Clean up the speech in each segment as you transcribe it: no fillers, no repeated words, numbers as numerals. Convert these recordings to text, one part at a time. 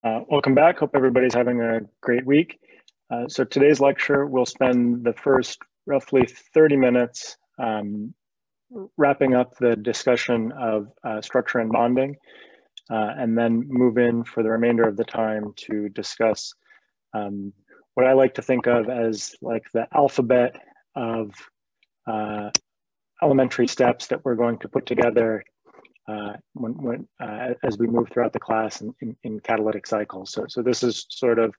Welcome back. Hope everybody's having a great week. So today's lecture, we'll spend the first roughly 30 minutes wrapping up the discussion of structure and bonding, and then move in for the remainder of the time to discuss what I like to think of as like the alphabet of elementary steps that we're going to put together as we move throughout the class in catalytic cycles. So this is sort of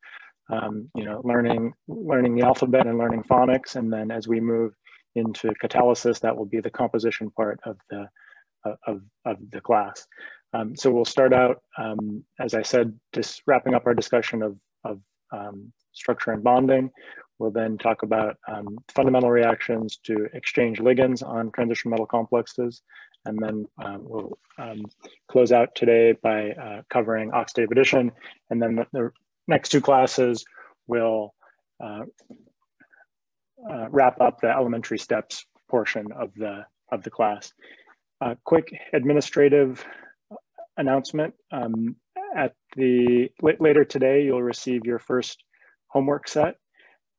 learning the alphabet and learning phonics, and then as we move into catalysis, that will be the composition part of the class. So we'll start out, as I said, just wrapping up our discussion of structure and bonding. We'll then talk about fundamental reactions to exchange ligands on transition metal complexes. And then we'll close out today by covering oxidative addition. And then the next two classes will wrap up the elementary steps portion of the class. Quick administrative announcement. Later today, you'll receive your first homework set.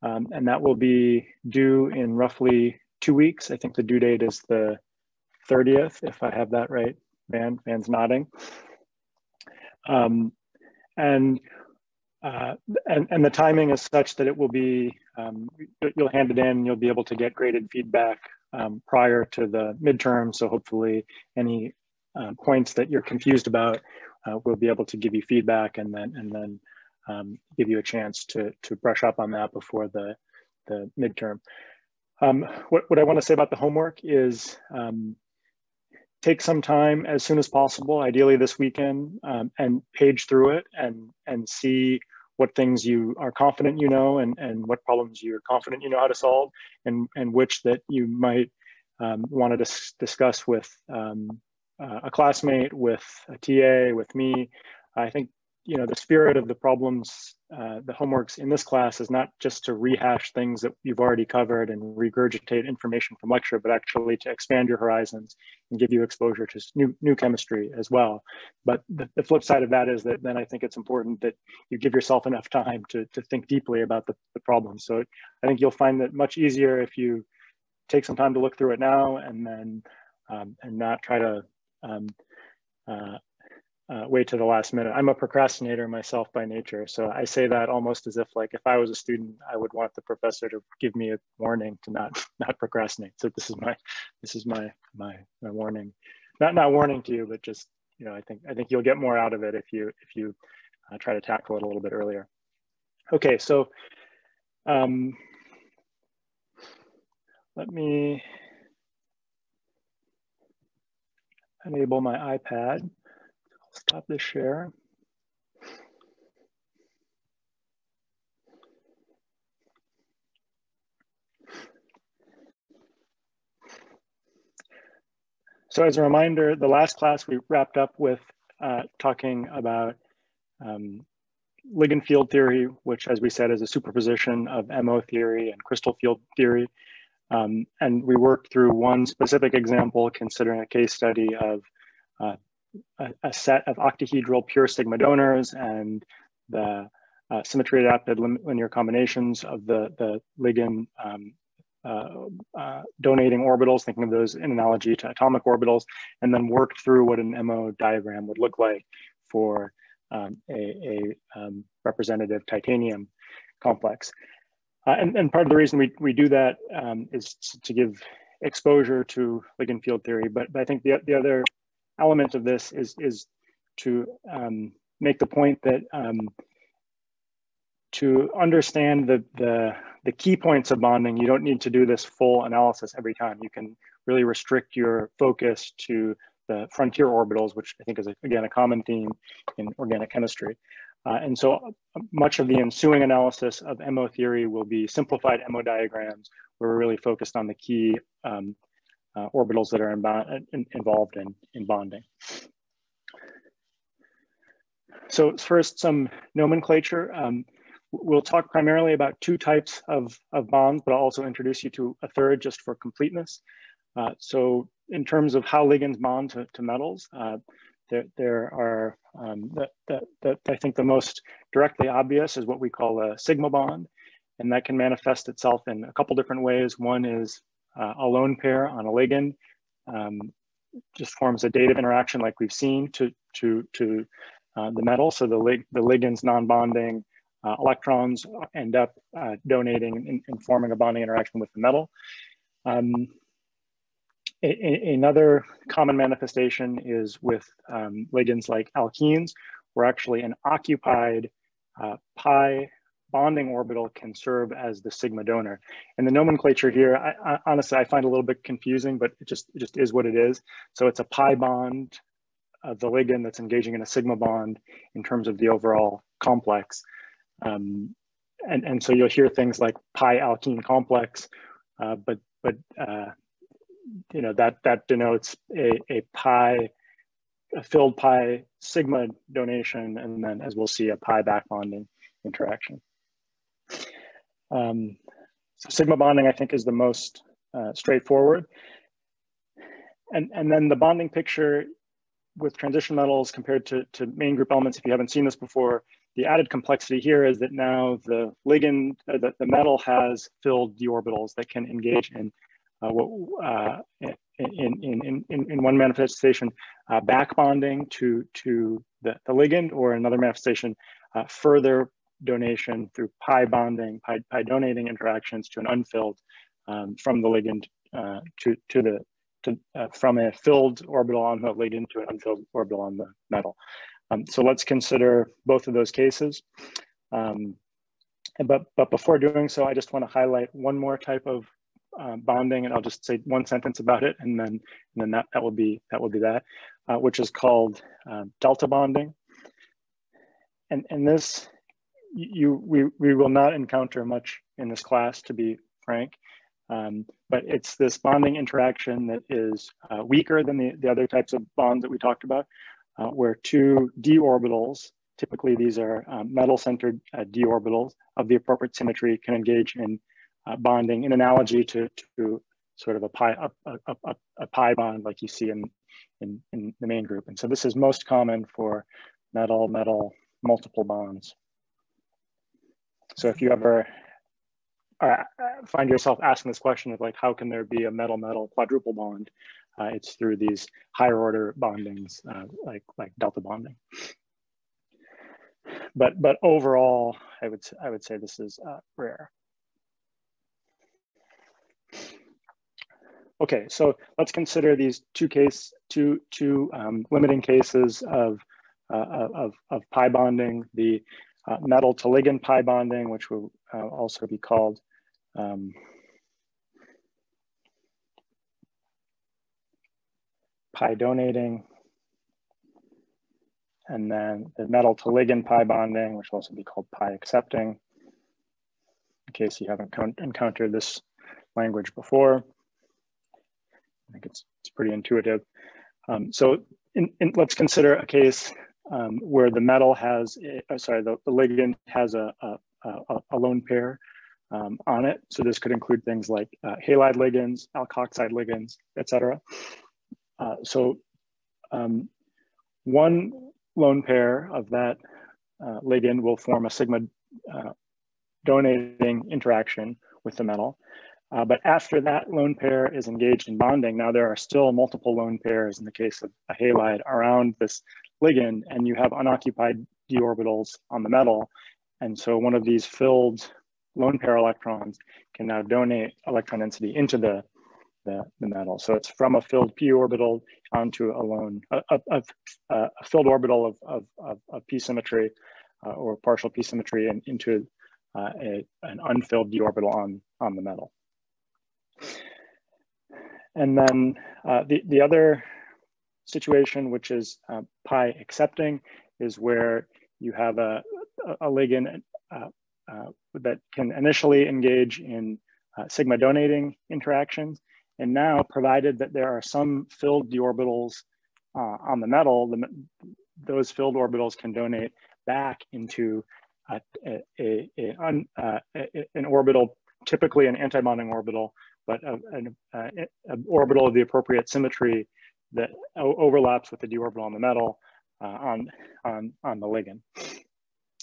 And that will be due in roughly 2 weeks. I think the due date is the 30th, if I have that right. Van's nodding. And the timing is such that it will be, you'll hand it in, you'll be able to get graded feedback prior to the midterm. So hopefully any points that you're confused about, we'll be able to give you feedback and then give you a chance to brush up on that before the midterm. What I want to say about the homework is take some time as soon as possible, ideally this weekend, and page through it and see what things you are confident you know and what problems you're confident you know how to solve, and which that you might want to discuss with a classmate, with a TA, with me. I think the spirit of the problems, the homeworks in this class is not just to rehash things that you've already covered and regurgitate information from lecture, but actually to expand your horizons and give you exposure to new chemistry as well. But the flip side of that is that then I think it's important that you give yourself enough time to think deeply about the problem. So I think you'll find that much easier if you take some time to look through it now and then and not try to wait to the last minute. I'm a procrastinator myself by nature, so I say that almost as if like if I was a student, I would want the professor to give me a warning to not procrastinate. So this is my warning, not warning to you, but just I think you'll get more out of it if you try to tackle it a little bit earlier. Okay, so let me enable my iPad. Stop the share. So as a reminder, the last class we wrapped up with talking about ligand field theory, which as we said is a superposition of MO theory and crystal field theory. And we worked through one specific example considering a case study of a set of octahedral pure sigma donors and the symmetry adapted linear combinations of the ligand donating orbitals, thinking of those in analogy to atomic orbitals, and then worked through what an MO diagram would look like for a representative titanium complex. And part of the reason we do that is to give exposure to ligand field theory, but I think the other element of this is to make the point that to understand the key points of bonding, you don't need to do this full analysis every time. You can really restrict your focus to the frontier orbitals, which I think is, again, a common theme in organic chemistry. And so much of the ensuing analysis of MO theory will be simplified MO diagrams, where we're really focused on the key orbitals that are involved in bonding. So first, some nomenclature. We'll talk primarily about two types of bonds, but I'll also introduce you to a third just for completeness. So in terms of how ligands bond to metals, there are, I think the most directly obvious is what we call a sigma bond. And that can manifest itself in a couple different ways. One is a lone pair on a ligand just forms a dative interaction like we've seen to the metal. So the ligand's non-bonding electrons end up donating and forming a bonding interaction with the metal. Another common manifestation is with ligands like alkenes, where actually an occupied pi bonding orbital can serve as the sigma donor. And the nomenclature here, honestly, I find a little bit confusing, but it just is what it is. So it's a pi bond of the ligand that's engaging in a sigma bond in terms of the overall complex. And so you'll hear things like pi alkene complex, but you know, that denotes a filled pi sigma donation, and then, as we'll see, a pi back bonding interaction. So sigma bonding, I think, is the most straightforward. And then the bonding picture with transition metals compared to main group elements, if you haven't seen this before, the added complexity here is that now the ligand, the metal has filled d orbitals that can engage in in one manifestation, back bonding to the ligand, or another manifestation, further donation through pi bonding, pi donating interactions to an unfilled from the ligand from a filled orbital on the ligand to an unfilled orbital on the metal. So let's consider both of those cases. But before doing so, I just want to highlight one more type of bonding, and I'll just say one sentence about it, and then that will be that, which is called delta bonding. And this we will not encounter much in this class, to be frank, but it's this bonding interaction that is weaker than the other types of bonds that we talked about, where two d orbitals, typically these are metal-centered d orbitals of the appropriate symmetry, can engage in bonding in analogy to sort of a pi bond like you see in the main group. And so this is most common for metal-metal multiple bonds. So if you ever find yourself asking this question of like, how can there be a metal-metal quadruple bond? It's through these higher order bondings, like delta bonding. But overall, I would say this is rare. Okay, so let's consider these two limiting cases of pi bonding: the metal to ligand pi bonding, which will also be called pi donating, and then the metal to ligand pi bonding, which will also be called pi accepting, in case you haven't encountered this language before. I think it's pretty intuitive. So let's consider a case where the metal has, the ligand has a lone pair on it. So this could include things like halide ligands, alkoxide ligands, etc. So one lone pair of that ligand will form a sigma donating interaction with the metal. But after that lone pair is engaged in bonding, now there are still multiple lone pairs in the case of a halide around this ligand, and you have unoccupied d orbitals on the metal. And so one of these filled lone pair electrons can now donate electron density into the metal. So it's from a filled p orbital onto a lone, a filled orbital of p symmetry or partial p symmetry, and into an unfilled d orbital on the metal. And then the other situation, which is pi accepting, is where you have a ligand that can initially engage in sigma donating interactions. And now, provided that there are some filled d orbitals on the metal, those filled orbitals can donate back into an orbital, typically an antibonding orbital, but an orbital of the appropriate symmetry that overlaps with the d orbital on the metal on the ligand.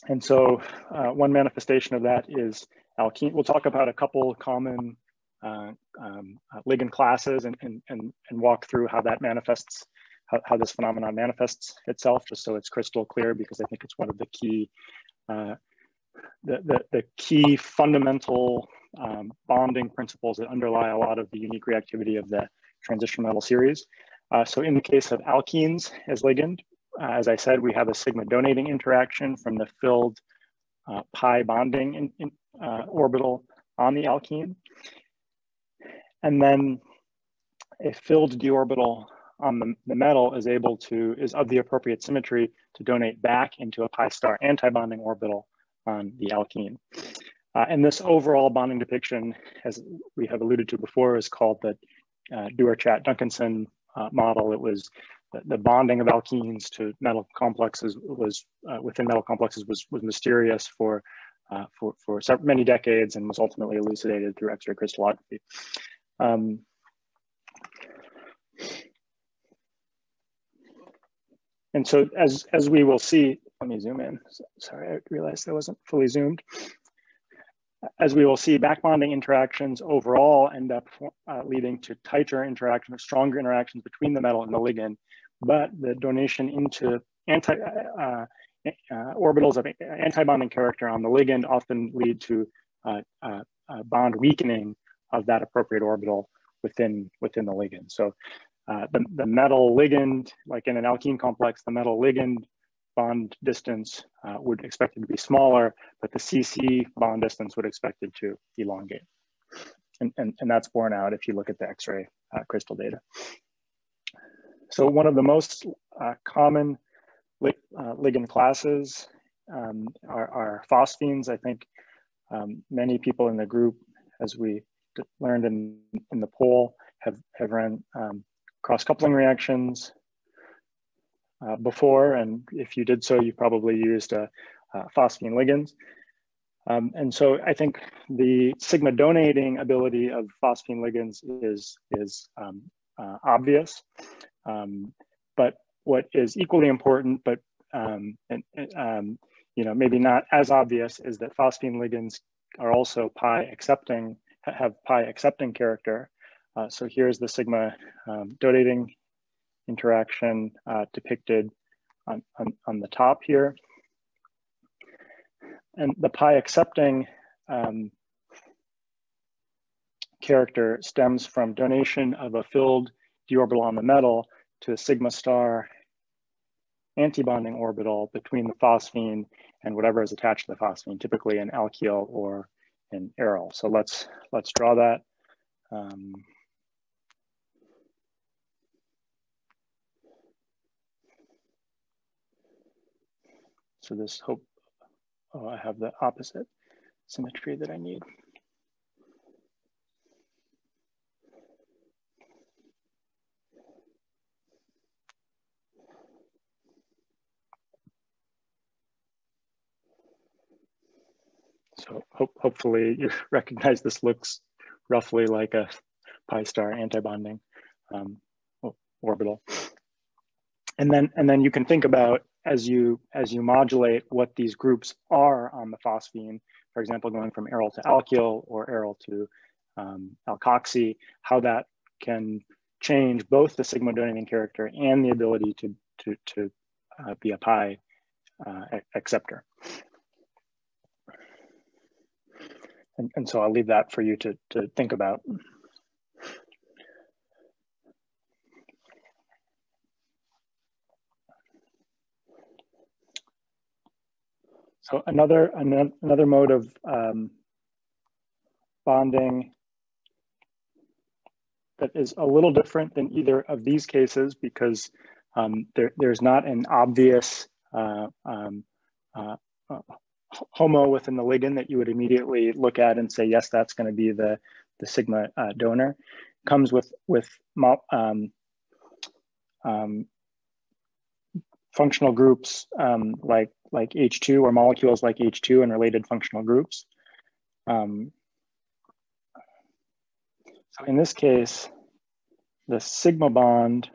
And so one manifestation of that is alkene. We'll talk about a couple common ligand classes and walk through how that manifests, how this phenomenon manifests itself, just so it's crystal clear, because I think it's one of the key the key fundamental bonding principles that underlie a lot of the unique reactivity of the transition metal series. So in the case of alkenes as ligand, as I said, we have a sigma donating interaction from the filled pi bonding orbital on the alkene. And then a filled d orbital on the metal is of the appropriate symmetry to donate back into a pi star antibonding orbital on the alkene. And this overall bonding depiction, as we have alluded to before, is called the Duerchat-Duncanson model. It was the bonding of alkenes to metal complexes within metal complexes was mysterious for many decades, and was ultimately elucidated through X-ray crystallography. And so as we will see, let me zoom in. Sorry, I realized I wasn't fully zoomed. As we will see, back bonding interactions overall end up leading to tighter interactions, stronger interactions between the metal and the ligand, but the donation into orbitals of anti-bonding character on the ligand often lead to bond weakening of that appropriate orbital within the ligand. So the metal ligand, like in an alkene complex, the metal ligand bond distance would expect it to be smaller, but the CC bond distance would expect it to elongate. And that's borne out if you look at the X-ray crystal data. So one of the most common ligand classes are phosphines. I think many people in the group, as we learned in the poll, have run cross-coupling reactions before, and if you did so, you probably used phosphine ligands. And so I think the sigma donating ability of phosphine ligands is obvious. But what is equally important, but maybe not as obvious, is that phosphine ligands are also have pi accepting character. So here's the sigma donating interaction depicted on the top here. And the pi accepting character stems from donation of a filled d orbital on the metal to a sigma star antibonding orbital between the phosphine and whatever is attached to the phosphine, typically an alkyl or an aryl. So let's draw that. So this I have the opposite symmetry that I need. So hopefully you recognize this looks roughly like a pi star antibonding orbital. And then you can think about, as you modulate what these groups are on the phosphine, for example, going from aryl to alkyl or aryl to alkoxy, how that can change both the sigma donating character and the ability to be a pi acceptor. And so I'll leave that for you to think about. So another mode of bonding that is a little different than either of these cases, because there's not an obvious homo within the ligand that you would immediately look at and say, yes, that's going to be the sigma donor. Comes with functional groups like H2, or molecules like H2 and related functional groups. So in this case, the sigma bond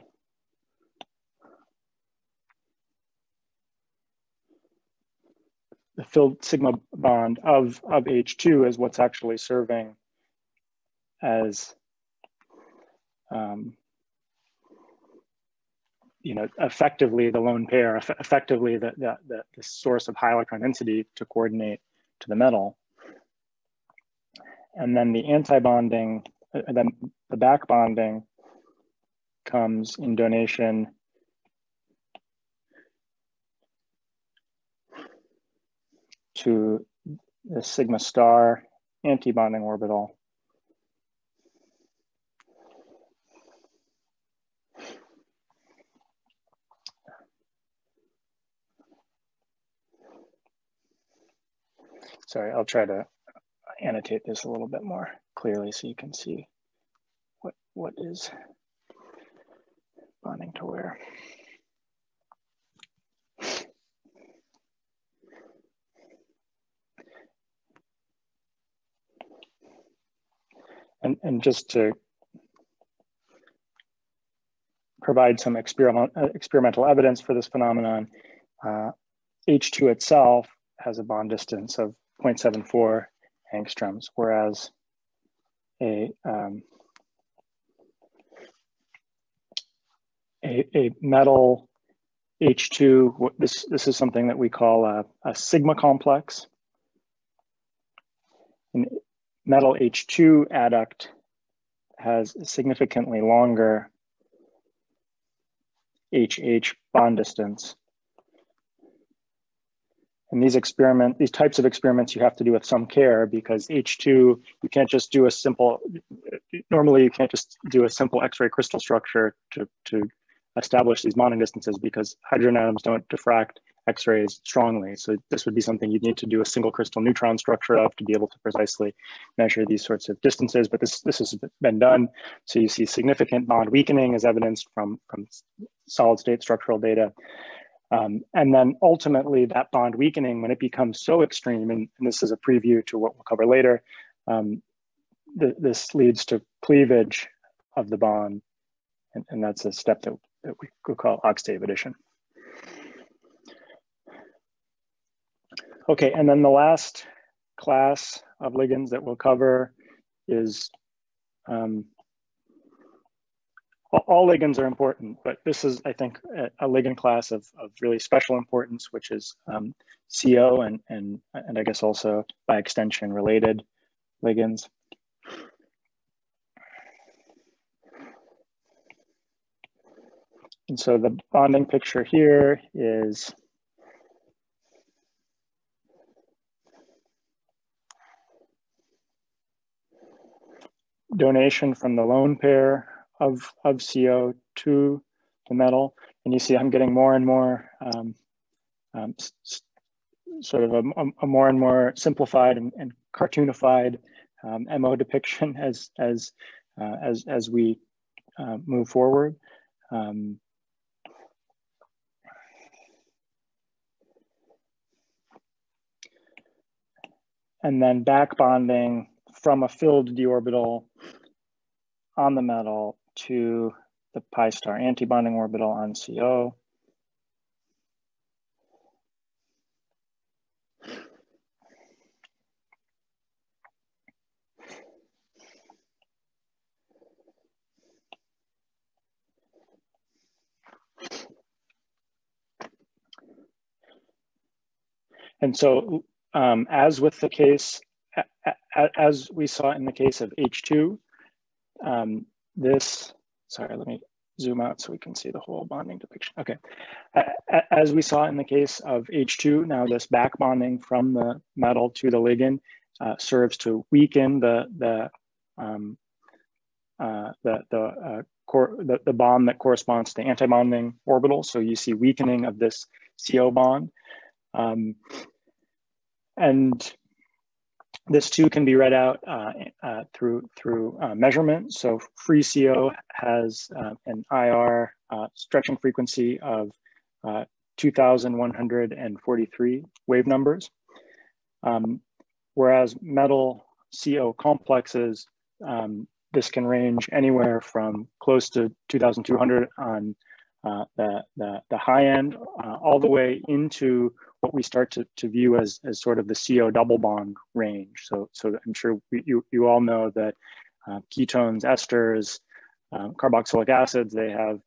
filled sigma bond of H2 is what's actually serving as effectively the lone pair, effectively the source of high electron density to coordinate to the metal. And then the anti-bonding, then the back bonding comes in donation to the sigma star anti-bonding orbital. Sorry, I'll try to annotate this a little bit more clearly so you can see what is bonding to where. And just to provide some experimental evidence for this phenomenon, H2 itself has a bond distance of 0.74 angstroms, whereas a metal H2, this is something that we call a sigma complex. An metal H2 adduct has a significantly longer HH bond distance. And these types of experiments you have to do with some care, because H2, you can't just do a simple, normally you can't just do a simple X-ray crystal structure to establish these bonding distances, because hydrogen atoms don't diffract X-rays strongly. So this would be something you'd need to do a single crystal neutron structure of to be able to precisely measure these sorts of distances, but this has been done. So you see significant bond weakening as evidenced from solid state structural data. And then ultimately that bond weakening, when it becomes so extreme, and this is a preview to what we'll cover later, this leads to cleavage of the bond. And that's a step that we could call oxidative addition. Okay, and then the last class of ligands that we'll cover is, all ligands are important, but this is, I think, a ligand class of really special importance, which is CO and I guess also by extension related ligands. And so the bonding picture here is donation from the lone pair of CO to the metal. And you see I'm getting more and more sort of a more and more simplified and cartoonified MO depiction as we move forward. And then back bonding from a filled d orbital on the metal to the pi star antibonding orbital on CO. And so as with the case, as we saw in the case of H2, sorry, let me zoom out so we can see the whole bonding depiction. Okay, as we saw in the case of H2, now this back bonding from the metal to the ligand serves to weaken the bond that corresponds to antibonding orbital. So you see weakening of this CO bond. And this too can be read out through measurement. So free CO has an IR stretching frequency of 2,143 wave numbers, whereas metal CO complexes, this can range anywhere from close to 2,200 on the high end, all the way into what we start to view as sort of the CO double bond range. So I'm sure you all know that ketones, esters, carboxylic acids, they have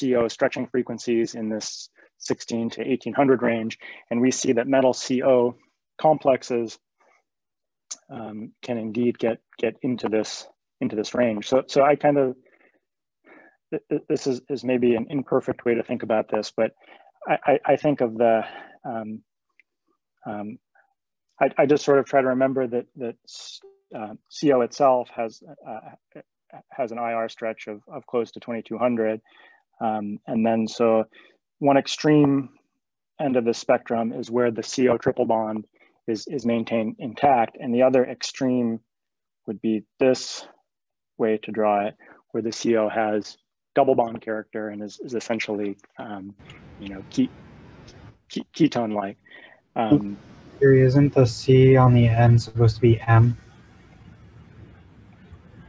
CO stretching frequencies in this 16 to 1800 range. And we see that metal CO complexes can indeed get into this range. So I kind of, this is maybe an imperfect way to think about this, but I think of the, I just sort of try to remember that CO itself has an IR stretch of close to 2200. And then so one extreme end of the spectrum is where the CO triple bond is maintained intact. And the other extreme would be this way to draw it, where the CO has double bond character and is essentially, ketone-like. Isn't the C on the end supposed to be M?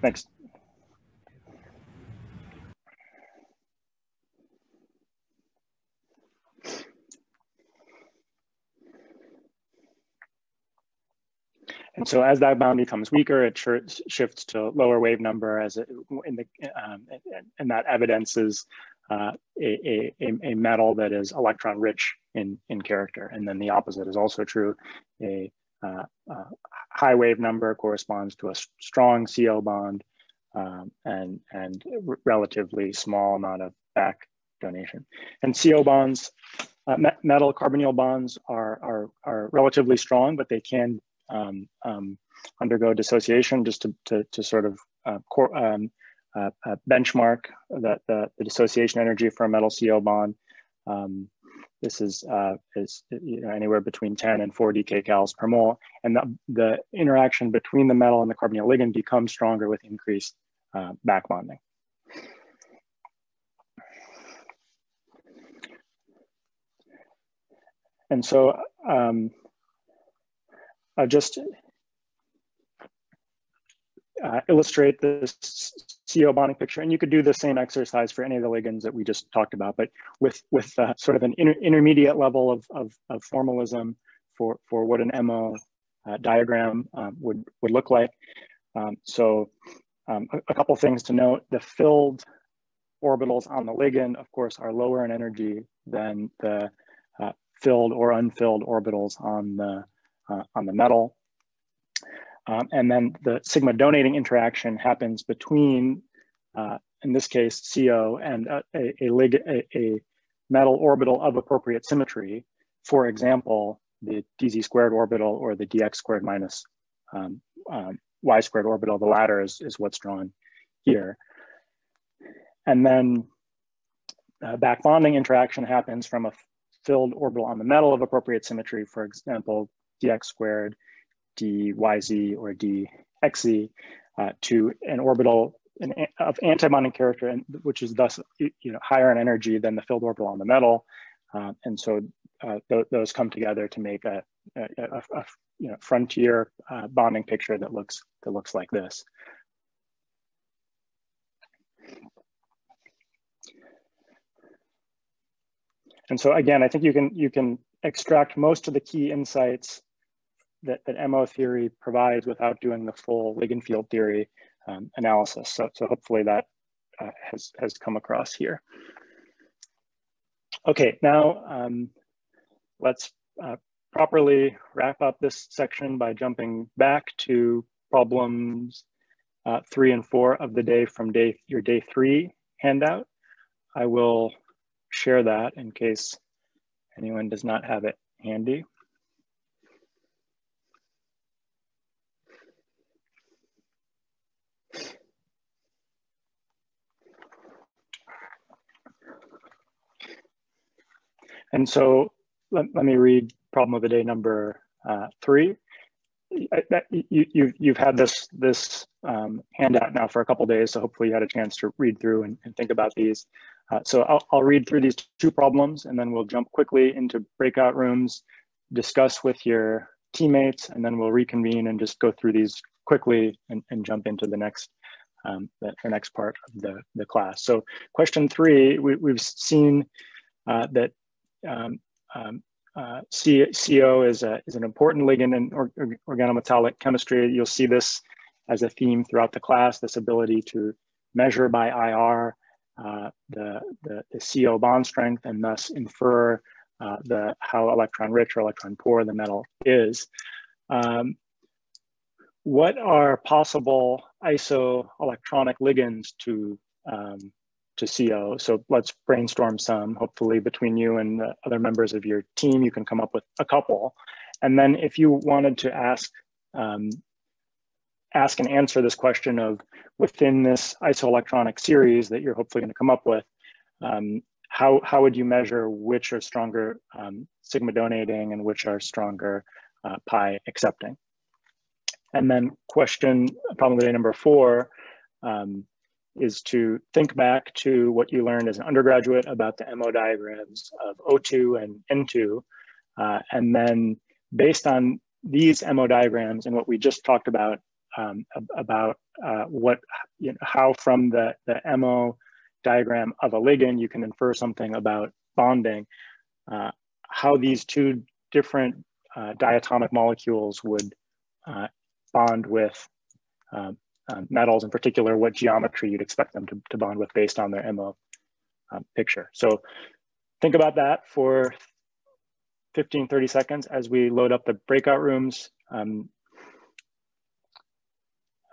Next. And so as that bond becomes weaker, it shifts to lower wave number and that evidences a metal that is electron rich in character. And then the opposite is also true. A high wave number corresponds to a strong CO bond and relatively small amount of back donation. And CO bonds, metal carbonyl bonds are relatively strong, but they can undergo dissociation. Just to sort of benchmark the dissociation energy for a metal CO bond. This is anywhere between 10 and 4 DKcals per mole, and the interaction between the metal and the carbonyl ligand becomes stronger with increased back bonding. And so I'll just illustrate this CO bonding picture, and you could do the same exercise for any of the ligands that we just talked about, but with sort of an intermediate level of formalism for what an MO diagram would look like. So a couple things to note: the filled orbitals on the ligand, of course, are lower in energy than the filled or unfilled orbitals on the metal. And then the sigma donating interaction happens between, in this case, CO and a metal orbital of appropriate symmetry. For example, the dz squared orbital or the dx squared minus y squared orbital. The latter is what's drawn here. And then back bonding interaction happens from a filled orbital on the metal of appropriate symmetry, for example, dx squared, dyz, or dxz, to an orbital of antibonding character, and which is thus higher in energy than the filled orbital on the metal, and so those come together to make a frontier bonding picture that looks like this. And so again, I think you can extract most of the key insights that MO theory provides without doing the full ligand field theory analysis. So hopefully that has come across here. Okay, now let's properly wrap up this section by jumping back to problems 3 and 4 of the day from your day 3 handout. I will share that in case anyone does not have it handy. And so let me read problem of the day number 3. You've had this handout now for a couple of days, so hopefully you had a chance to read through and think about these. So I'll read through these 2 problems, and then we'll jump quickly into breakout rooms, discuss with your teammates, and then we'll reconvene and just go through these quickly and jump into the next part of the class. So question 3, we've seen that CO is an important ligand in organometallic chemistry. You'll see this as a theme throughout the class, this ability to measure by IR the CO bond strength and thus infer how electron rich or electron poor the metal is. What are possible isoelectronic ligands to CO? So let's brainstorm some. Hopefully between you and the other members of your team, you can come up with a couple. And then if you wanted to ask and answer this question of within this isoelectronic series that you're hopefully going to come up with, how would you measure which are stronger sigma donating and which are stronger pi accepting? And then probability number 4 is to think back to what you learned as an undergraduate about the MO diagrams of O2 and N2. And then based on these MO diagrams and what we just talked about how from the MO diagram of a ligand, you can infer something about bonding, how these two different diatomic molecules would bond with metals, in particular, what geometry you'd expect them to bond with based on their MO picture. So think about that for 15, 30 seconds as we load up the breakout rooms,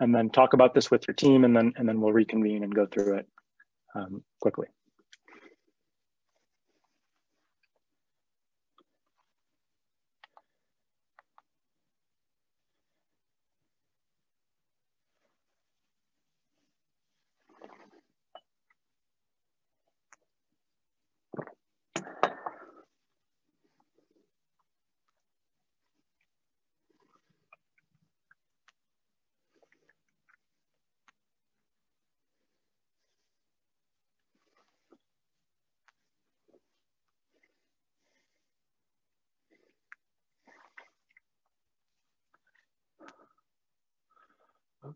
and then talk about this with your team, and then we'll reconvene and go through it quickly.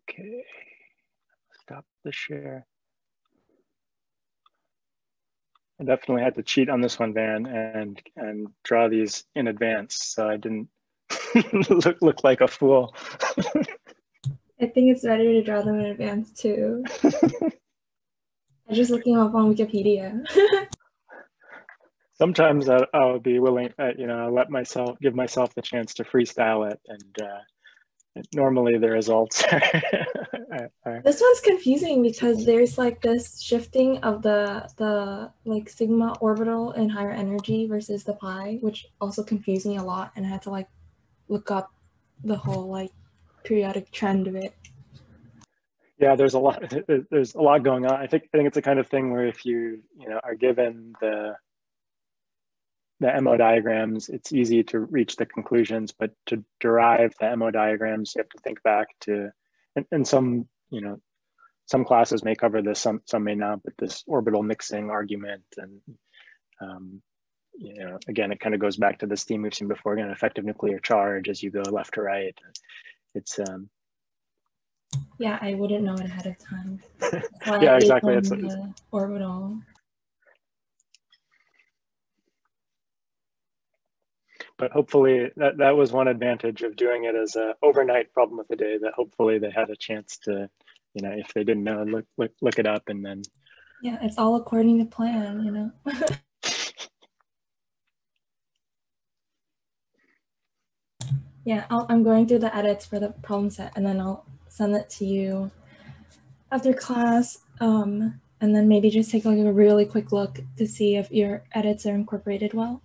Okay, stop the share. I definitely had to cheat on this one, Van, and draw these in advance, so I didn't look like a fool. I think it's better to draw them in advance too. I'm just looking up on Wikipedia. Sometimes I'll be willing, I'll give myself the chance to freestyle it, and normally the results are... This one's confusing because there's like this shifting of the like sigma orbital in higher energy versus the pi, which also confused me a lot, and I had to like look up the whole like periodic trend of it. Yeah, there's a lot going on. I think it's the kind of thing where if you are given the MO diagrams, it's easy to reach the conclusions, but to derive the MO diagrams, you have to think back to, and some classes may cover this, some may not, but this orbital mixing argument, and again, it kind of goes back to this theme we've seen before, again, effective nuclear charge as you go left to right. It's yeah, I wouldn't know it ahead of time. Yeah, exactly. It's the orbital. But hopefully that was one advantage of doing it as an overnight problem of the day, that hopefully they had a chance to, if they didn't know, look it up, and then. Yeah, it's all according to plan, Yeah, I'm going through the edits for the problem set, and then I'll send it to you after class, and then maybe just take like a really quick look to see if your edits are incorporated well.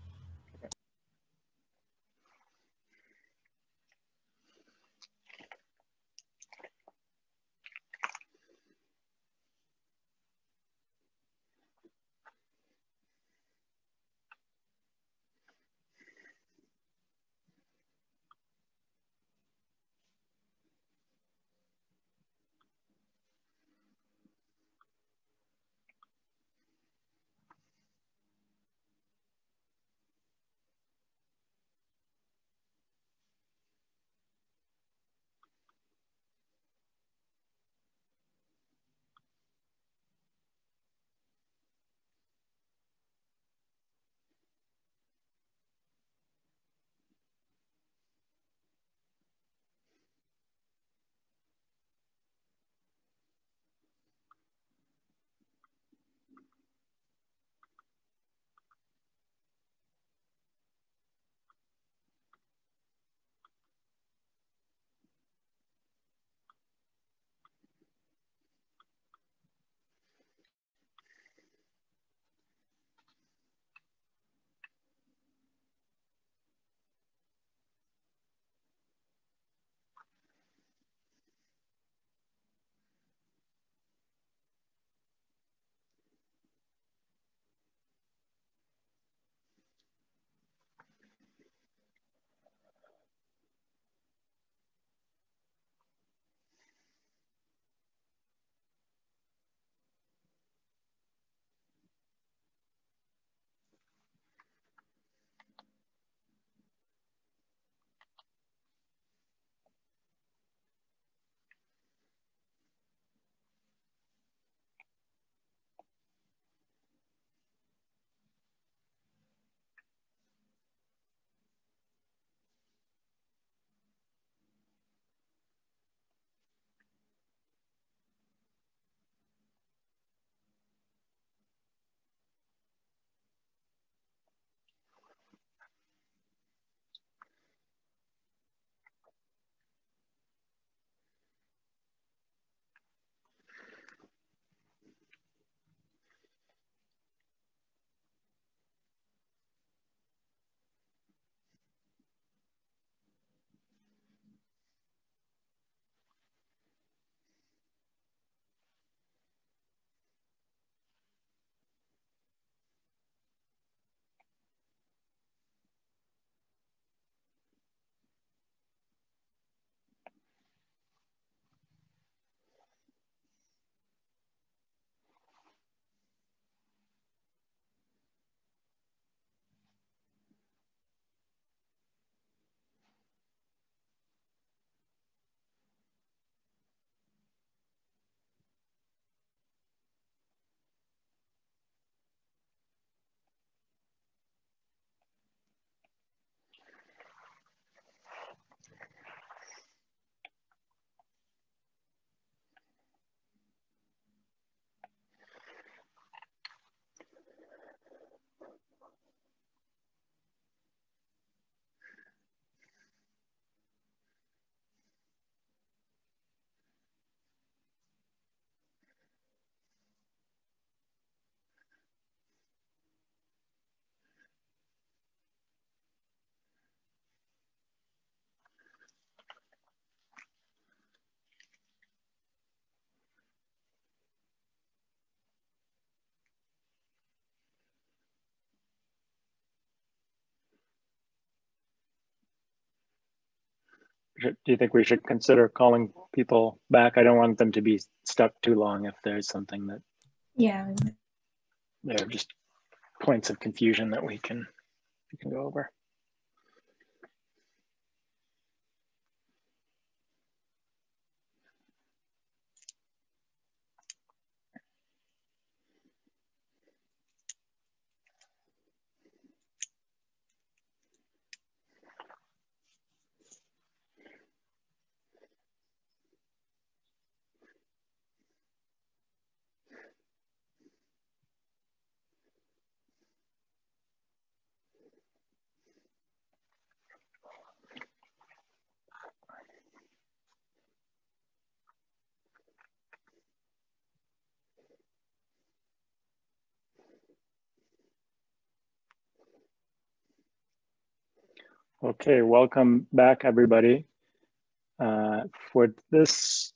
do you think we should consider calling people back? I don't want them to be stuck too long if there's something that they're just points of confusion that we can go over. Okay, welcome back, everybody. For this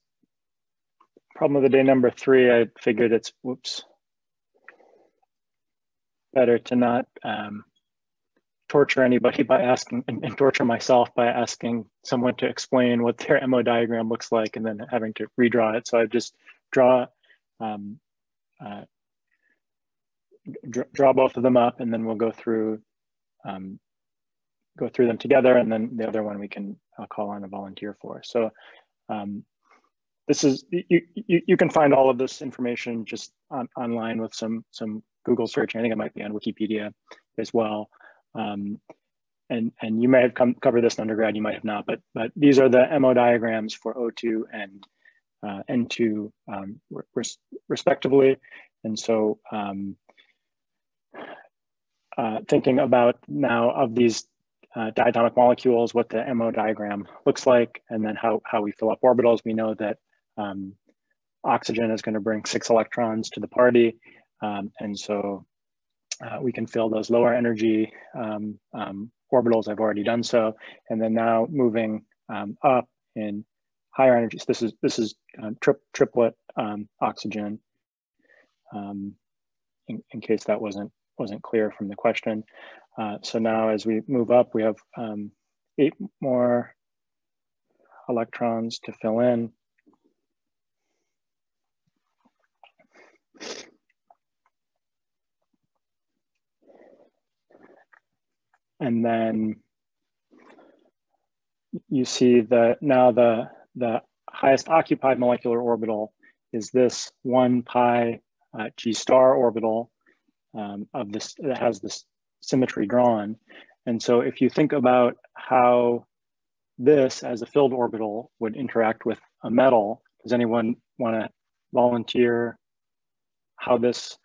problem of the day number 3, I figured it's, better to not torture anybody by asking, and torture myself by asking someone to explain what their MO diagram looks like and then having to redraw it. So I just draw both of them up, and then we'll go through them together, and then the other one I'll call on a volunteer for. So this is, you can find all of this information just online with some Google search. I think it might be on Wikipedia as well. And you may have covered this in undergrad, you might have not, but these are the MO diagrams for O2 and N2 respectively. And so thinking about now of these diatomic molecules, what the MO diagram looks like, and then how we fill up orbitals. We know that oxygen is going to bring 6 electrons to the party, and so we can fill those lower energy orbitals. I've already done so, and then now moving up in higher energies. This is triplet oxygen. In case that wasn't clear from the question. So now as we move up, we have 8 more electrons to fill in. And then you see that now the highest occupied molecular orbital is this 1 pi G star orbital of this that has this symmetry drawn. And so if you think about how this as a filled orbital would interact with a metal, does anyone want to volunteer how this,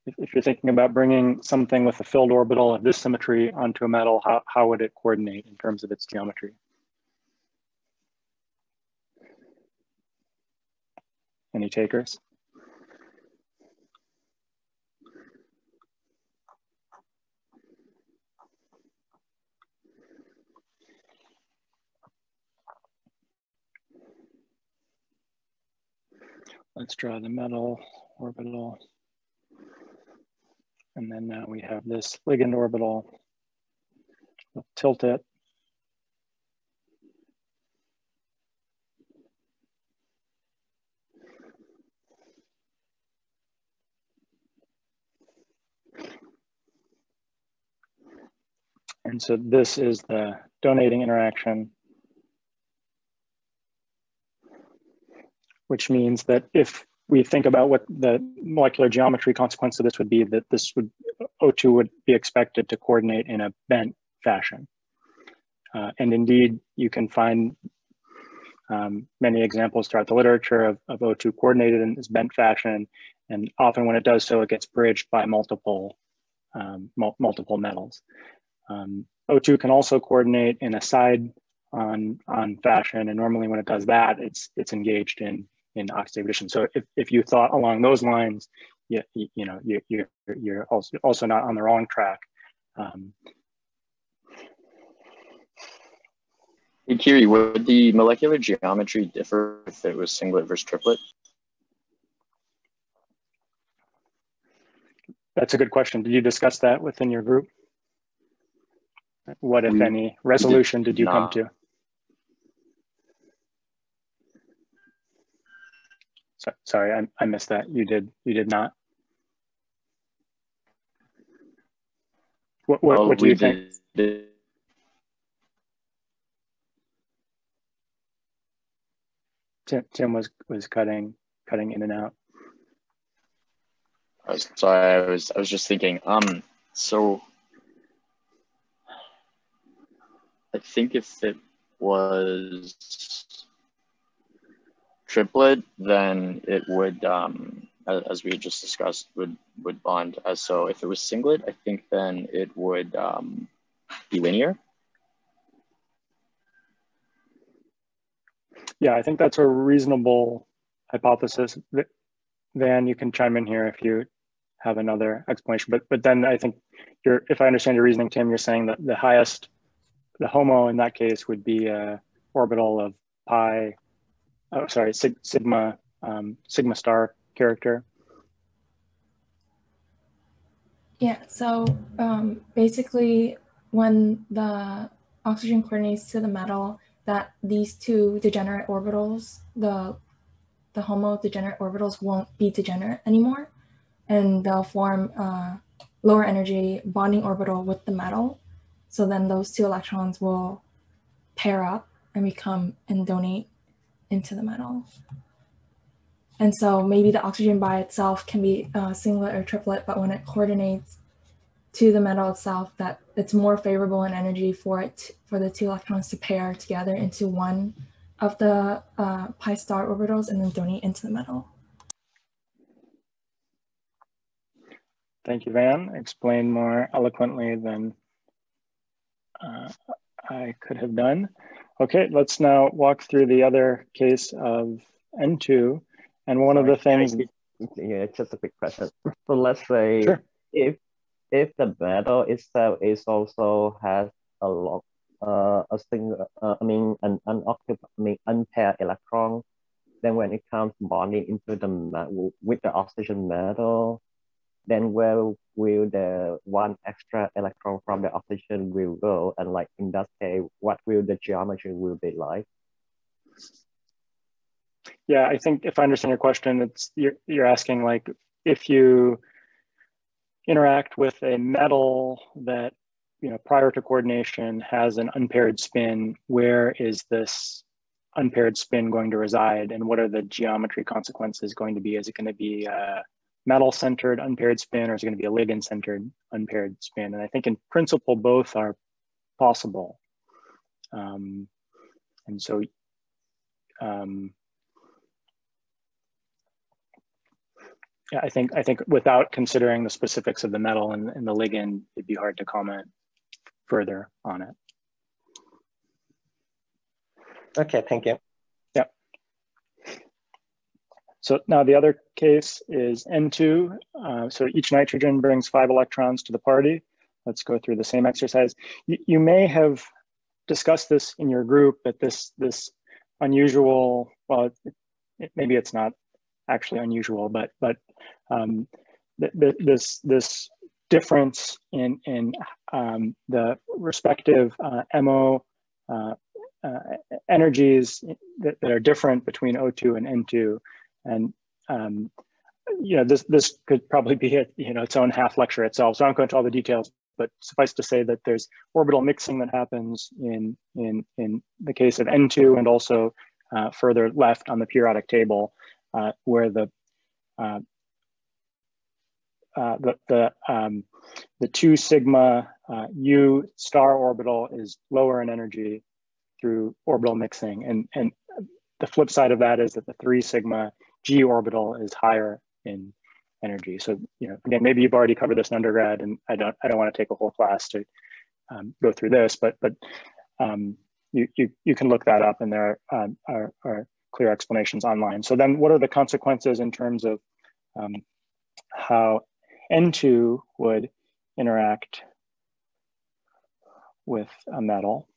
if you're thinking about bringing something with a filled orbital of this symmetry onto a metal, how would it coordinate in terms of its geometry? Any takers? Let's draw the metal orbital. And then now we have this ligand orbital. We'll tilt it. And so this is the donating interaction, which means that if we think about what the molecular geometry consequence of this would be, that this would, O2 would be expected to coordinate in a bent fashion. And indeed, you can find many examples throughout the literature of O2 coordinated in this bent fashion. And often when it does so, it gets bridged by multiple metals. O2 can also coordinate in a side-on fashion, and normally when it does that, it's engaged in oxidative addition. So if you thought along those lines, you're also not on the wrong track. Hey, Kiri, would the molecular geometry differ if it was singlet versus triplet? That's a good question. Did you discuss that within your group? What, if any, resolution did you come to? sorry, I missed that. You did not. What do you think? Tim was cutting in and out. Sorry, I was just thinking. So I think if it was triplet, then it would, as we just discussed, would bond. So if it was singlet, I think then it would be linear. Yeah, I think that's a reasonable hypothesis. Van, you can chime in here if you have another explanation. But then I think if I understand your reasoning, Tim, you're saying that the HOMO in that case would be a orbital of pi. Oh, sorry, sigma star character. Yeah. So basically, when the oxygen coordinates to the metal, that these two degenerate orbitals, the HOMO degenerate orbitals won't be degenerate anymore, and they'll form a lower energy bonding orbital with the metal. So then those two electrons will pair up and donate into the metal. And so maybe the oxygen by itself can be singlet or triplet, but when it coordinates to the metal itself, that it's more favorable in energy for the two electrons to pair together into one of the pi star orbitals and then donate into the metal. Thank you, Van. Explained more eloquently than I could have done. Okay, let's now walk through the other case of N2. And one of the things... Yeah, just a quick question. So let's say sure. if the metal itself is also has a lot, a single, an unpaired electron, then when it comes bonding into the metal with the oxygen metal, then where will the one extra electron from the oxygen will go? And like in that case, what will the geometry will be like? Yeah, I think if I understand your question, you're asking like if you interact with a metal that prior to coordination has an unpaired spin, where is this unpaired spin going to reside, and what are the geometry consequences going to be? Is it going to be a metal-centered unpaired spin, or is it going to be a ligand-centered unpaired spin? And I think in principle both are possible. And so yeah, I think without considering the specifics of the metal and the ligand, it'd be hard to comment further on it. Okay, thank you. Yeah. So now the other case is N2. So each nitrogen brings 5 electrons to the party. Let's go through the same exercise. You may have discussed this in your group, that this unusual, well, maybe it's not actually unusual, but this difference in the respective MO energies that are different between O2 and N2, and this could probably be its own half lecture itself. So I won't go into all the details, but suffice to say that there's orbital mixing that happens in the case of N2, and also further left on the periodic table, where the 2 sigma U star orbital is lower in energy through orbital mixing, and the flip side of that is that the 3 sigma G orbital is higher in energy. So again, maybe you've already covered this in undergrad, and I don't want to take a whole class to go through this, but you can look that up, and there are clear explanations online. So then what are the consequences in terms of how N2 would interact with a metal?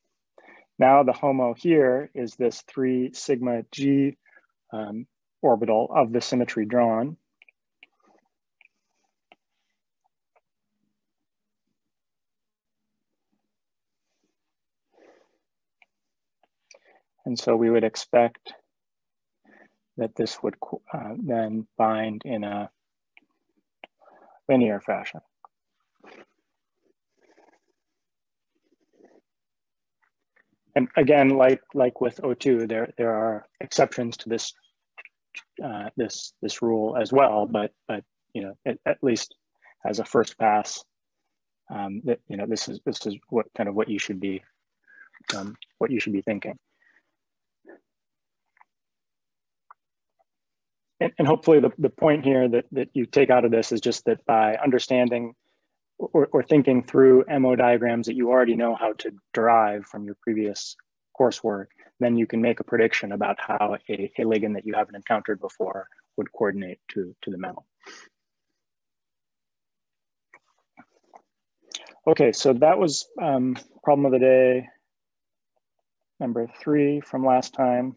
Now the HOMO here is this 3 sigma G orbital of the symmetry drawn. And so we would expect that this would then bind in a linear fashion. And again, like with O2, there are exceptions to this this rule as well. But you know, at least as a first pass, that you know, this is what you should be thinking. And hopefully the point here that you take out of this is just that by understanding or thinking through MO diagrams that you already know how to derive from your previous coursework, then you can make a prediction about how a ligand that you haven't encountered before would coordinate to the metal. Okay, so that was problem of the day number 3 from last time.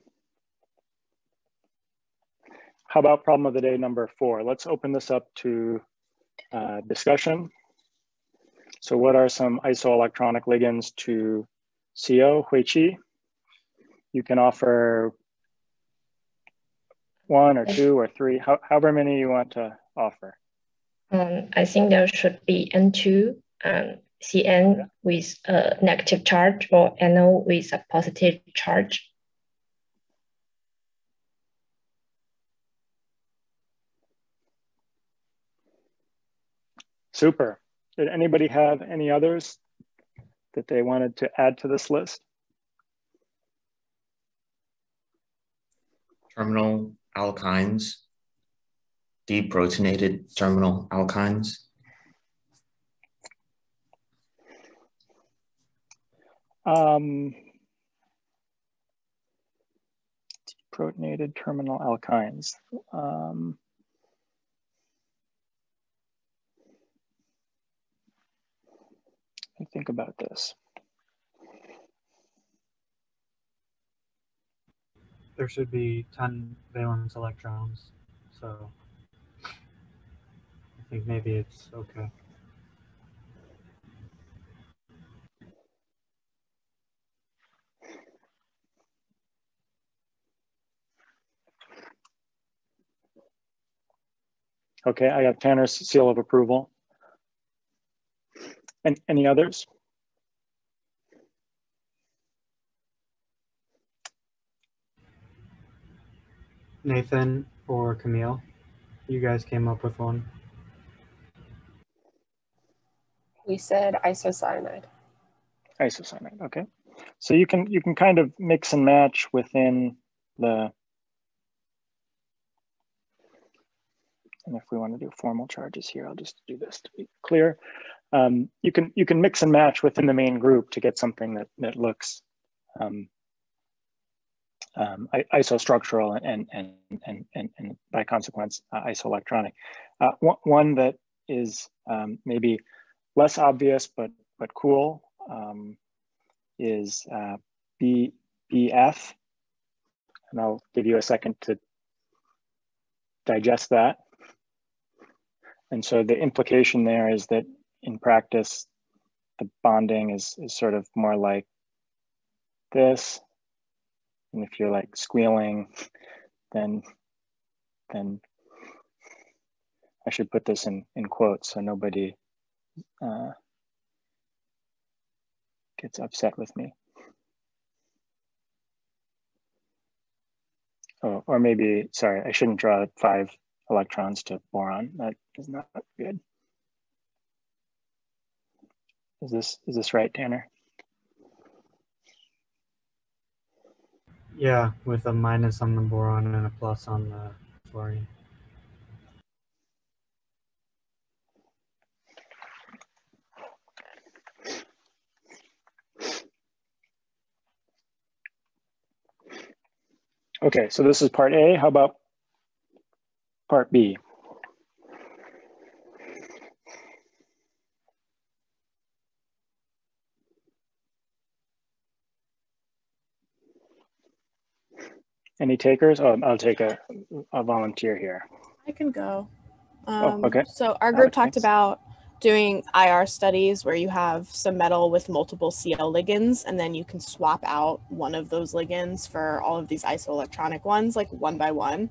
How about problem of the day number 4? Let's open this up to discussion. So what are some isoelectronic ligands to CO, Hui-Chi? You can offer 1 or 2 or 3, however many you want to offer. I think there should be N2 and CN with a negative charge or NO with a positive charge. Super. Did anybody have any others that they wanted to add to this list? Terminal alkynes, deprotonated terminal alkynes. Deprotonated terminal alkynes. Let me think about this. There should be 10 valence electrons, so I think maybe it's okay. Okay, I got Tanner's seal of approval. And any others? Nathan or Camille, you guys came up with one. We said isocyanide. Isocyanide, okay. So you can kind of mix and match within the, and if we want to do formal charges here, I'll just do this to be clear. You can mix and match within the main group to get something that looks isostructural and by consequence isoelectronic. One that is maybe less obvious but cool is BF, and I'll give you a second to digest that. And so the implication there is that in practice, the bonding is sort of more like this. And if you're like squealing, then I should put this in quotes so nobody gets upset with me. Oh, or maybe, sorry, I shouldn't draw 5 electrons to boron. That is not good. Is this right, Tanner? Yeah, with a minus on the boron and a plus on the fluorine. Okay, so this is part A. How about part B? Any takers? Oh, I'll take a volunteer here. I can go. Okay. So our group Alex, talked thanks. about doing IR studies where you have some metal with multiple CO ligands, and then you can swap out one of those ligands for all of these isoelectronic ones, like one by one.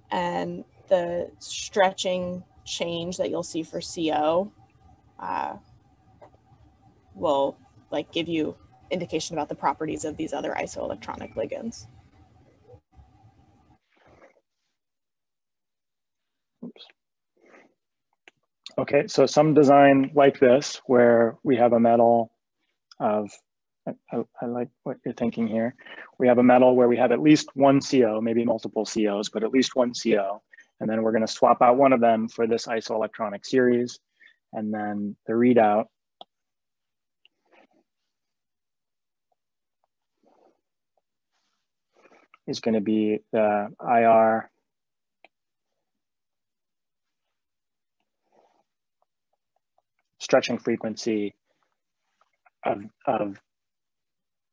And the stretching change that you'll see for CO will like give you indication about the properties of these other isoelectronic ligands. Oops. Okay, so some design like this, where we have a metal of, I like what you're thinking here. We have a metal where we have at least one CO, maybe multiple COs, but at least one CO. And then we're gonna swap out one of them for this isoelectronic series. And then the readout is gonna be the IR stretching frequency of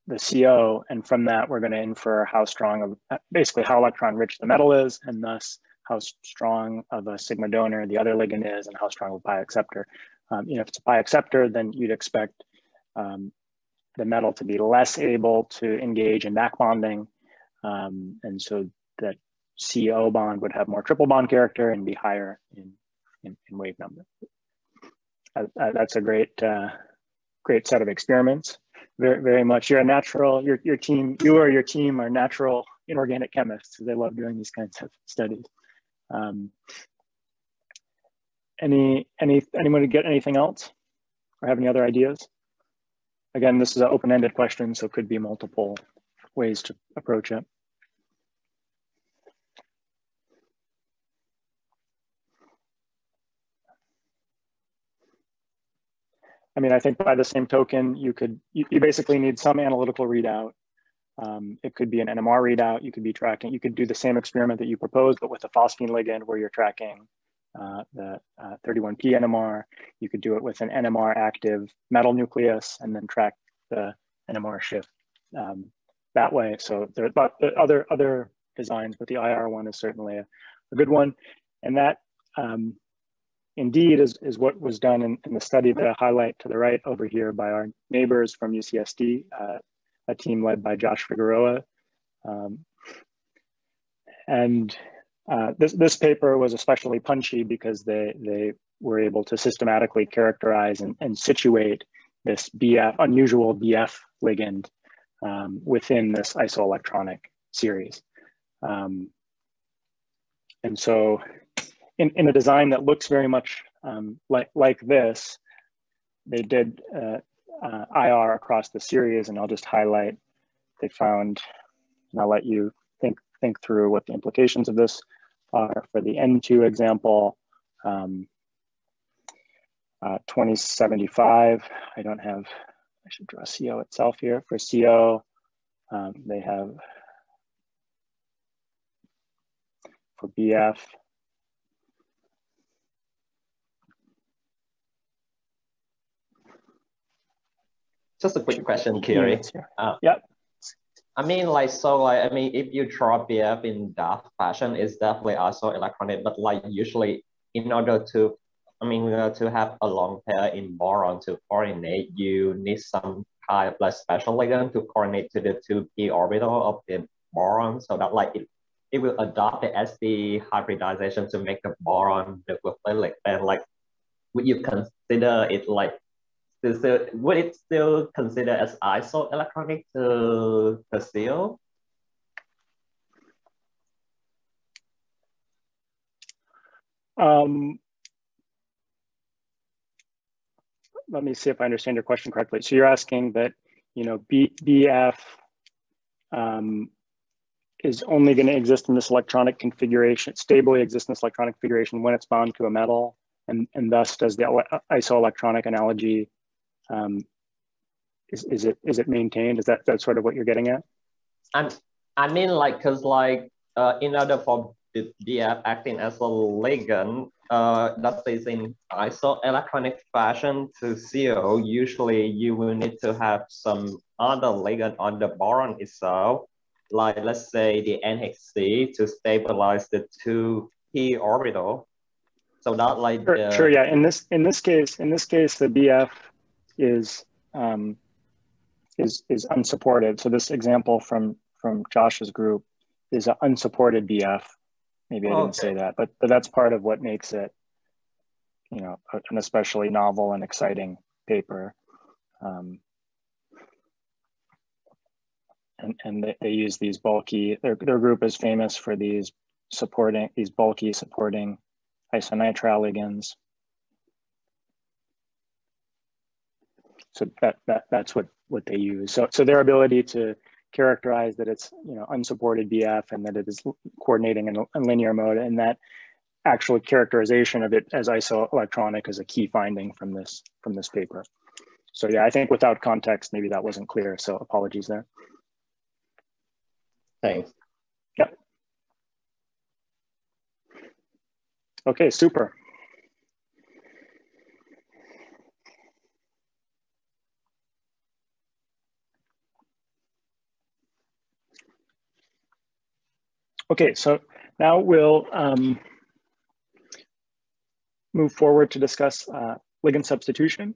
the CO, and from that we're going to infer how strong of, basically how electron rich the metal is, and thus how strong of a sigma donor the other ligand is, and how strong of a pi acceptor. You know, if it's a pi acceptor, then you'd expect the metal to be less able to engage in back bonding, and so that CO bond would have more triple bond character and be higher in wave number. That's a great great set of experiments. Very much. You're a natural. Your team. You or your team are natural inorganic chemists. They love doing these kinds of studies. Anyone get anything else, or have any other ideas? Again, this is an open-ended question, so it could be multiple ways to approach it. I mean, I think by the same token, you basically need some analytical readout. It could be an NMR readout. You could be tracking, you could do the same experiment that you proposed, but with a phosphine ligand where you're tracking the 31P NMR. You could do it with an NMR active metal nucleus and then track the NMR shift that way. So there are other designs, but the IR one is certainly a good one. And that indeed is what was done in the study that I highlight to the right over here by our neighbors from UCSD, a team led by Josh Figueroa. This paper was especially punchy because they were able to systematically characterize and situate this unusual BF ligand within this isoelectronic series. And so in a design that looks very much like this, they did IR across the series, and I'll just highlight, they found, and I'll let you think through what the implications of this are. For the N2 example, 2075, I should draw CO itself here. For CO, they have, for BF, just a quick question, Kiri. Yep. I mean, if you draw BF in that fashion, it's definitely also electronic, but like usually in order to, to have a long pair in boron to coordinate, you need some kind of like special ligand to coordinate to the 2p orbital of the boron, so that like it will adopt the sp hybridization to make the boron nucleophilic. And like, would you consider it like, would it still consider as isoelectronic to the CO? Let me see if I understand your question correctly. So you're asking that, BF is only going to exist in this electronic configuration, stably exist in this electronic configuration when it's bound to a metal, and thus does the isoelectronic analogy. Is it maintained? Is that sort of what you're getting at? I mean, like, because like in order for the BF acting as a ligand, that is in isoelectronic fashion to CO, usually you will need to have some other ligand on the boron itself, like let's say the NHC, to stabilize the 2p orbital. So not like sure, yeah. In this case, the BF is unsupported. So this example from Josh's group is an unsupported BF. Maybe I didn't say that, but that's part of what makes it, you know, an especially novel and exciting paper. And they use these bulky, their group is famous for these bulky supporting isonitrile ligands. So that's what they use. So their ability to characterize that it's, you know, unsupported BF and that it is coordinating in linear mode, and that actual characterization of it as isoelectronic is a key finding from this paper. So yeah, I think without context, maybe that wasn't clear. So apologies there. Thanks. Yep. Okay, super. Okay, so now we'll move forward to discuss ligand substitution.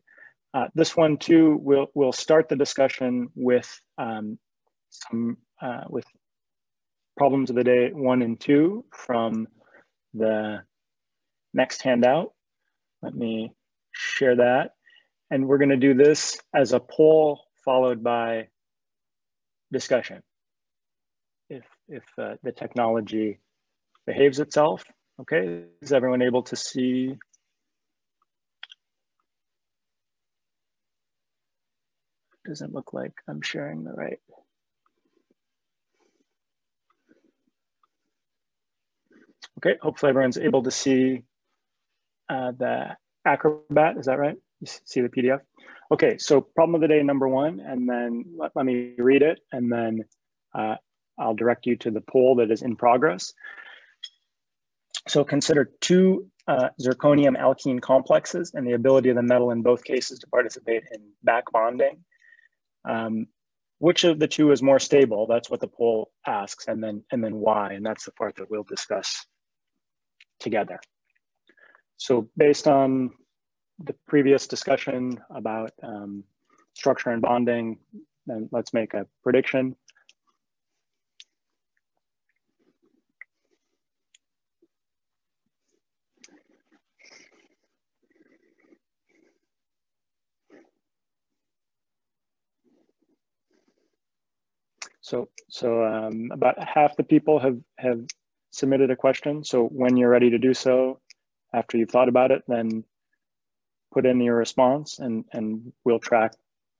This one too, we'll start the discussion with with problems of the day 1 and 2 from the next handout. Let me share that. And we're gonna do this as a poll followed by discussion. If the technology behaves itself. Okay, is everyone able to see? Doesn't look like I'm sharing the right. Okay, hopefully everyone's able to see the Acrobat, is that right? You see the PDF? Okay, so problem of the day number 1, and then let me read it, and then I'll direct you to the poll that is in progress. So consider 2 zirconium alkene complexes and the ability of the metal in both cases to participate in back bonding. Which of the 2 is more stable? That's what the poll asks, and then why, and that's the part that we'll discuss together. So based on the previous discussion about structure and bonding, then let's make a prediction. So about half the people have submitted a question. So when you're ready to do so, after you've thought about it, then put in your response, and we'll track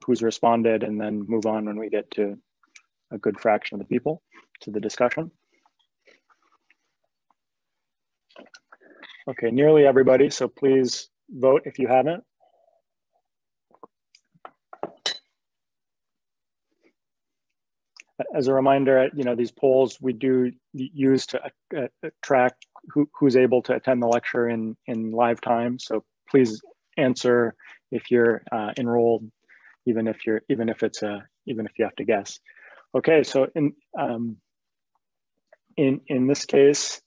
who's responded and then move on when we get to a good fraction of the people to the discussion. Okay, nearly everybody, so please vote if you haven't. As a reminder, you know, these polls we do use to track who's able to attend the lecture in live time. So please answer if you're enrolled, even if you have to guess. Okay, so in this case,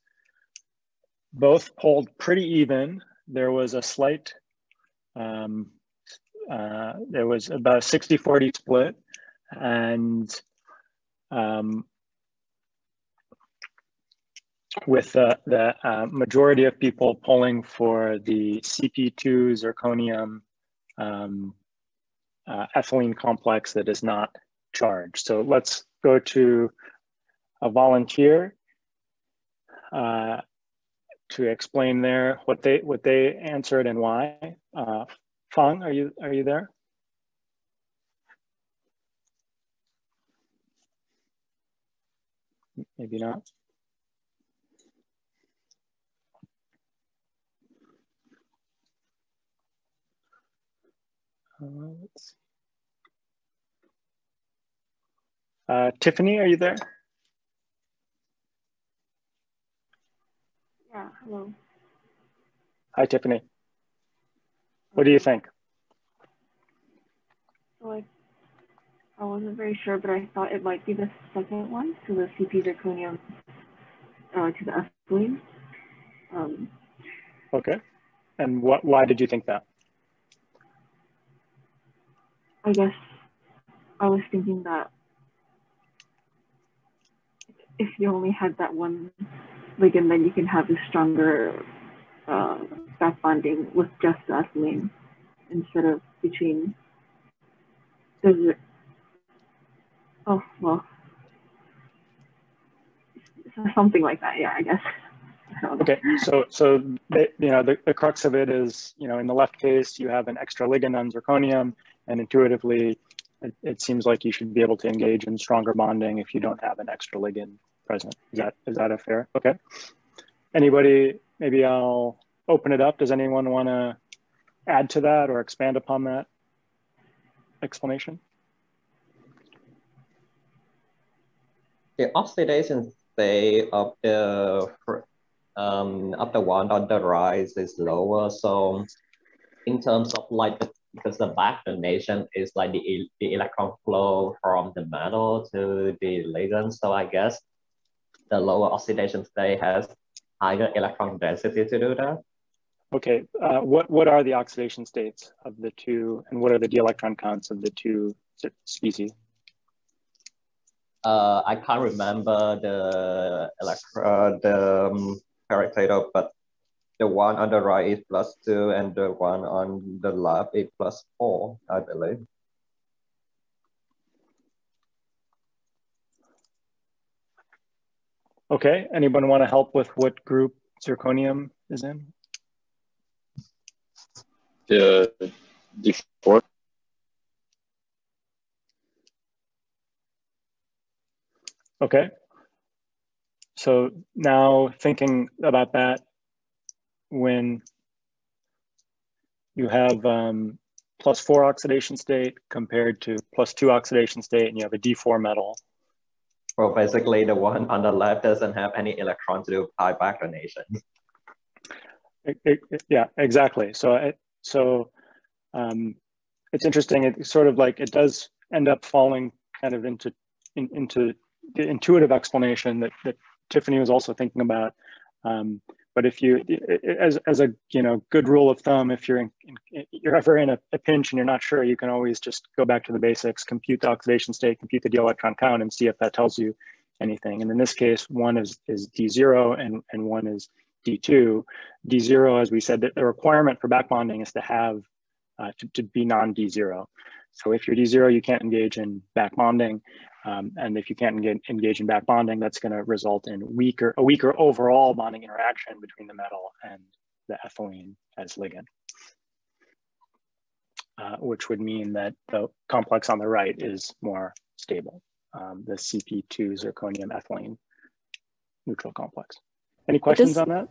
both polled pretty even. There was a slight, there was about a 60-40 split, and with the majority of people polling for the CP2 zirconium ethylene complex that is not charged. So let's go to a volunteer to explain what they answered and why. Fang, are you there? Maybe not. Let's see. Tiffany, are you there? Yeah, hello. Hi, Tiffany. What do you think? So I wasn't very sure, but I thought it might be the second one, so the CP zirconium to the ethylene. Okay. And why did you think that? I guess I was thinking that if you only had that one ligand, then you can have a stronger back bonding with just the ethylene instead of between. Oh, well, something like that. Yeah, I guess. Okay, so the crux of it is, in the left case, you have an extra ligand on zirconium, and intuitively, it seems like you should be able to engage in stronger bonding if you don't have an extra ligand present. Is that a fair? Okay. Anybody? Maybe I'll open it up. Does anyone want to add to that or expand upon that explanation? The oxidation state of the one on the right is lower. So in terms of like because the back donation is like the electron flow from the metal to the ligand. So I guess the lower oxidation state has higher electron density to do that. Okay, what are the oxidation states of the two, and what are the d-electron counts of the two species? I can't remember the character, but the one on the right is +2, and the one on the left is +4, I believe. Okay, anyone want to help with what group zirconium is in? The D4. Okay, so now thinking about that, when you have +4 oxidation state compared to +2 oxidation state, and you have a D4 metal. Well, basically the one on the left doesn't have any electrons to do high back donation. Yeah, exactly. So it's interesting. It's sort of like it does end up falling kind of into the intuitive explanation that Tiffany was also thinking about. But if you, as a good rule of thumb, if you're ever in a pinch and you're not sure, you can always just go back to the basics, compute the oxidation state, compute the d-electron count, and see if that tells you anything. And in this case, one is D0 and one is D2. D0, as we said, the requirement for back bonding is to have to be non-D0. So if you're D0, you can't engage in back bonding. And if you can't engage in back bonding, that's going to result in a weaker overall bonding interaction between the metal and the ethylene as ligand, which would mean that the complex on the right is more stable, the CP2 zirconium ethylene neutral complex. Any questions on that?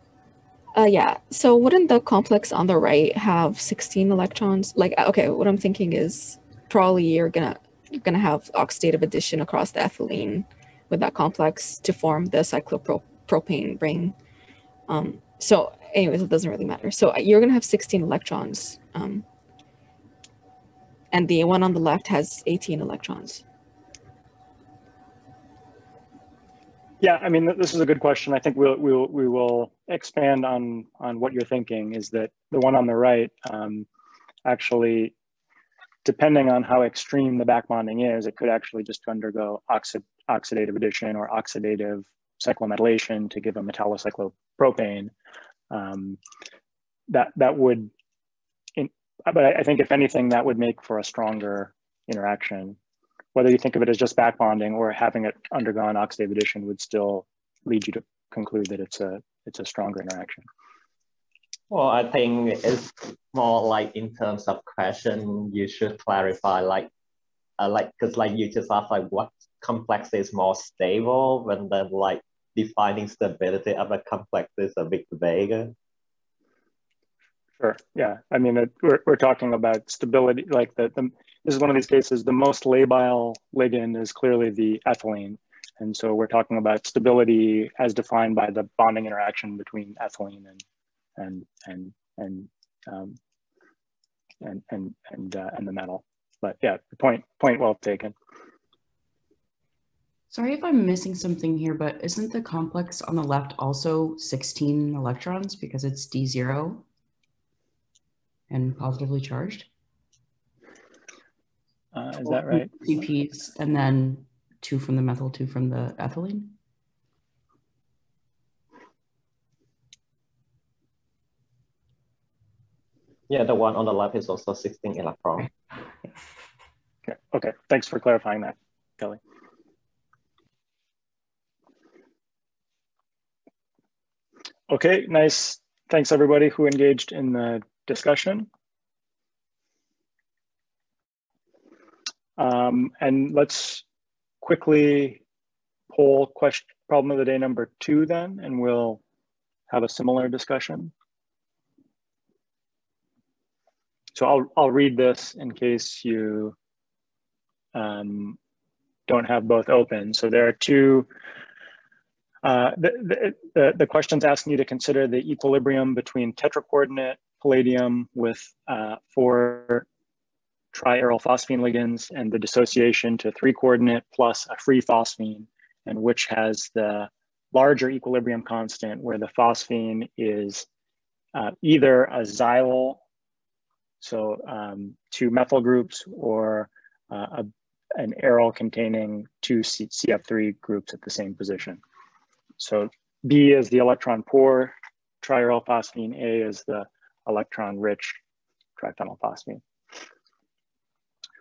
Yeah, so wouldn't the complex on the right have 16 electrons? Like, okay, what I'm thinking is probably you're gonna have oxidative addition across the ethylene with that complex to form the cyclopropane ring. So anyways, it doesn't really matter. So you're gonna have 16 electrons, and the one on the left has 18 electrons. Yeah, I mean, this is a good question. I think we will expand on what you're thinking. Is that the one on the right actually, depending on how extreme the back bonding is, it could actually just undergo oxidative addition or oxidative cyclometallation to give a metallocyclopropane. That would, but I think if anything, that would make for a stronger interaction. Whether you think of it as just back bonding or having it undergone oxidative addition would still lead you to conclude that it's a stronger interaction. Well, I think it's more like in terms of question, you should clarify because you just asked what complex is more stable, when then defining stability of a complex is a bit vague. Sure. Yeah. I mean, we're talking about stability. This is one of these cases. The most labile ligand is clearly the ethylene, and so we're talking about stability as defined by the bonding interaction between ethylene and the metal. But yeah, the point well taken. Sorry if I'm missing something here, but isn't the complex on the left also 16 electrons because it's D0 and positively charged? Is that right? CPs and then 2 from the methyl, 2 from the ethylene? Yeah, the one on the left is also 16 electron. Okay, thanks for clarifying that, Kelly. Okay, nice. Thanks everybody who engaged in the discussion. And let's quickly poll problem of the day number 2 then, and we'll have a similar discussion. So I'll read this in case you don't have both open. So there are two, the question's asking you to consider the equilibrium between tetracoordinate palladium with 4 triaryl phosphine ligands and the dissociation to 3-coordinate plus a free phosphine, and which has the larger equilibrium constant where the phosphine is either a xylyl, so 2 methyl groups, or an aryl containing 2 CF3 groups at the same position. So B is the electron poor triaryl phosphine, A is the electron rich triphenyl phosphine.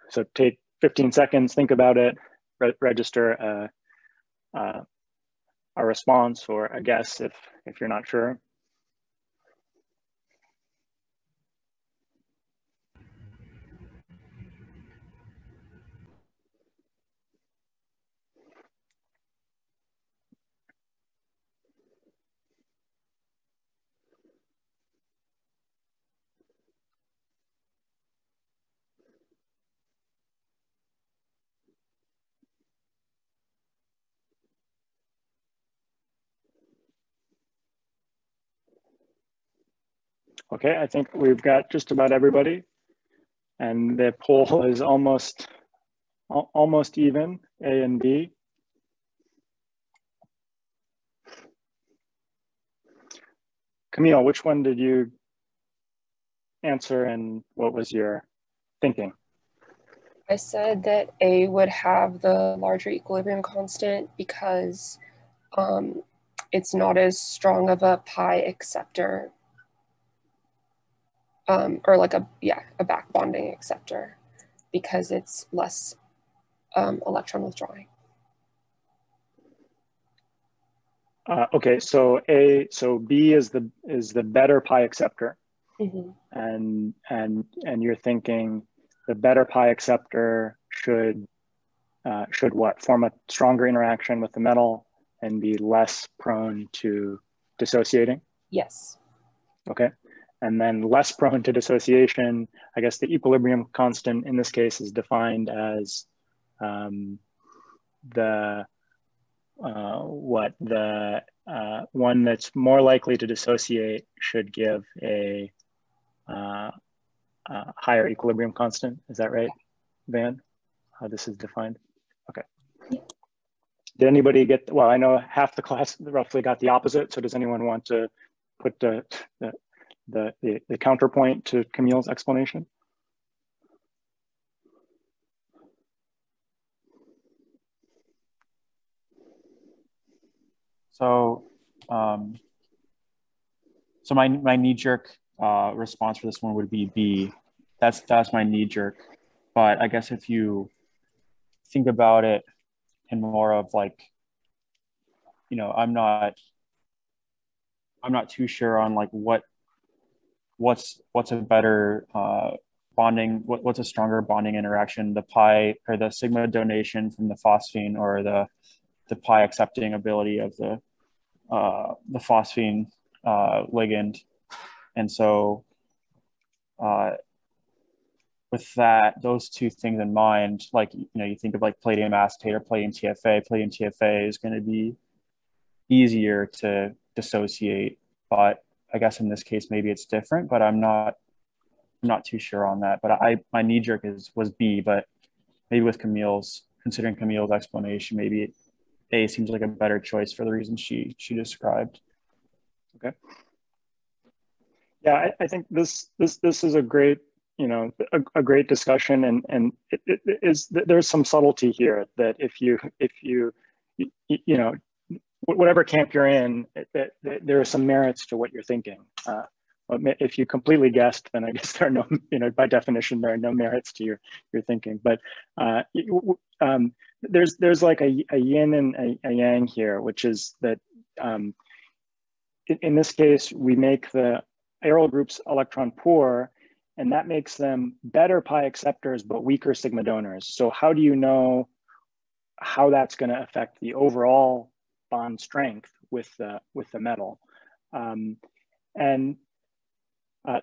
So take 15 seconds, think about it, register a response or a guess if you're not sure. Okay, I think we've got just about everybody, and the poll is almost even, A and B. Camille, which one did you answer and what was your thinking? I said that A would have the larger equilibrium constant because it's not as strong of a pi acceptor, or like a back bonding acceptor, because it's less electron withdrawing. Okay, so B is the better pi acceptor, and you're thinking the better pi acceptor should what? Form a stronger interaction with the metal and be less prone to dissociating? Yes. Okay, and then less prone to dissociation, I guess the equilibrium constant in this case is defined as the one that's more likely to dissociate should give a higher equilibrium constant. Is that right, Van? How this is defined? Okay. Did anybody get, well, I know half the class roughly got the opposite. So does anyone want to put the counterpoint to Camille's explanation? So, so my knee-jerk response for this one would be B. That's my knee-jerk. But I guess if you think about it in more of like, you know, I'm not too sure on like what's a better bonding, what's a stronger bonding interaction, the pi or the sigma donation from the phosphine, or the pi accepting ability of the phosphine ligand. And so with that, those two things in mind, like, you know, you think of like palladium acetate or palladium TFA is going to be easier to dissociate, but I guess in this case maybe it's different, but I'm not too sure on that. But my knee jerk was B, but maybe with considering Camille's explanation, maybe A seems like a better choice for the reasons she described. Okay. Yeah, I think this is a great, you know, a great discussion, and there's some subtlety here that if you know, whatever camp you're in, there are some merits to what you're thinking. If you completely guessed, then I guess there are no, you know, by definition, there are no merits to your thinking. But there's like a yin and a yang here, which is that in this case, we make the aryl groups electron poor, and that makes them better pi acceptors, but weaker sigma donors. So how do you know how that's going to affect the overall bond strength with the metal?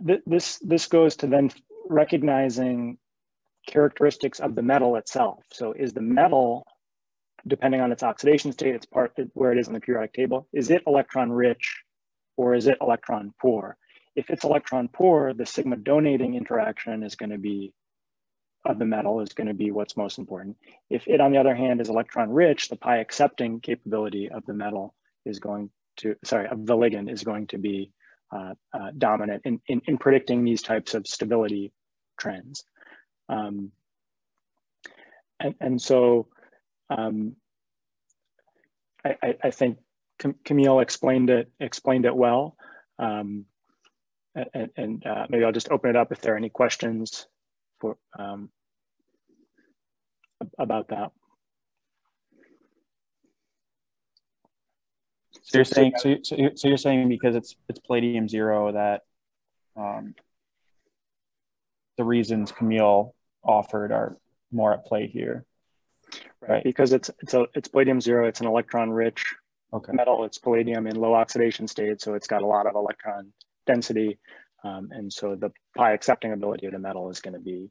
This goes to then recognizing characteristics of the metal itself. So is the metal, depending on its oxidation state, its part where it is in the periodic table, is it electron rich or is it electron poor? If it's electron poor, the sigma donating interaction is going to be of the metal is going to be what's most important. If it, on the other hand, is electron rich, the pi accepting capability of the metal is going to, sorry, of the ligand is going to be dominant in predicting these types of stability trends. So I think Camille explained it well. Maybe I'll just open it up if there are any questions for about that. So you're saying so you're saying because it's palladium 0 that the reasons Camille offered are more at play here, right? Because it's palladium 0. It's an electron rich metal. It's palladium in low oxidation state, so it's got a lot of electron density, and so the pi accepting ability of the metal is going to be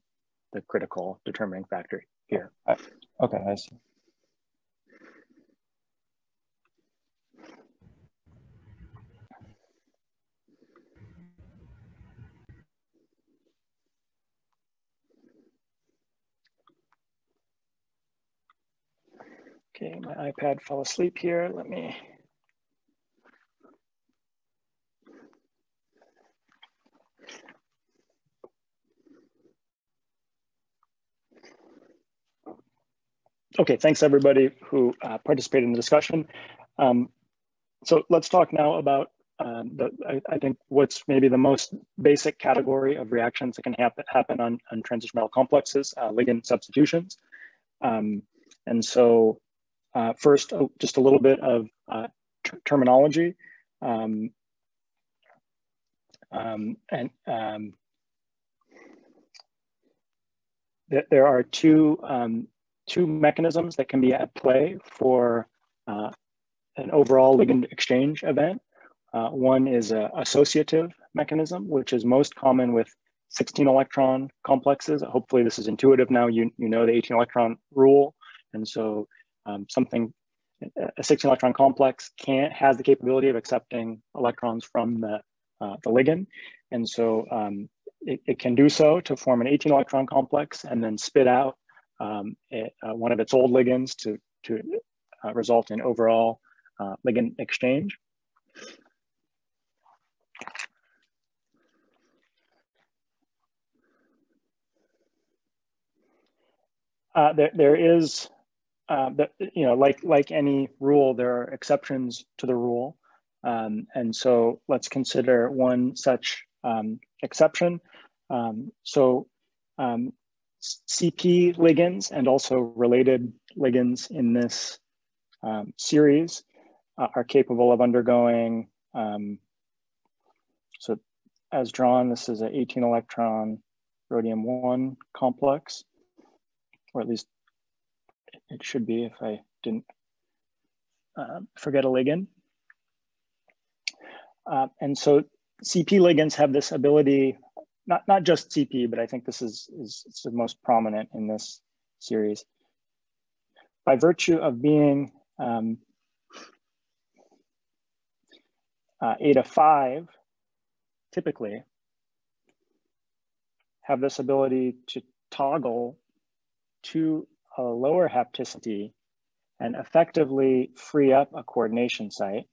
the critical determining factor here. Okay, I see. Okay, my iPad fell asleep here. Let me. Okay, thanks everybody who participated in the discussion. So let's talk now about I think what's maybe the most basic category of reactions that can happen on transition metal complexes, ligand substitutions. And so first, just a little bit of terminology. There are two mechanisms that can be at play for an overall ligand exchange event. One is an associative mechanism, which is most common with 16 electron complexes. Hopefully this is intuitive now. You know the 18 electron rule. And so a 16 electron complex has the capability of accepting electrons from the ligand. And so it can do so to form an 18 electron complex and then spit out one of its old ligands to result in overall ligand exchange. There is, you know, like any rule, there are exceptions to the rule. And so let's consider one such exception. CP ligands and also related ligands in this series are capable of undergoing, so as drawn, this is an 18 electron rhodium 1 complex, or at least it should be if I didn't forget a ligand. And so CP ligands have this ability, not just CP, but I think this is the most prominent in this series. By virtue of being eta 5, typically have this ability to toggle to a lower hapticity and effectively free up a coordination site.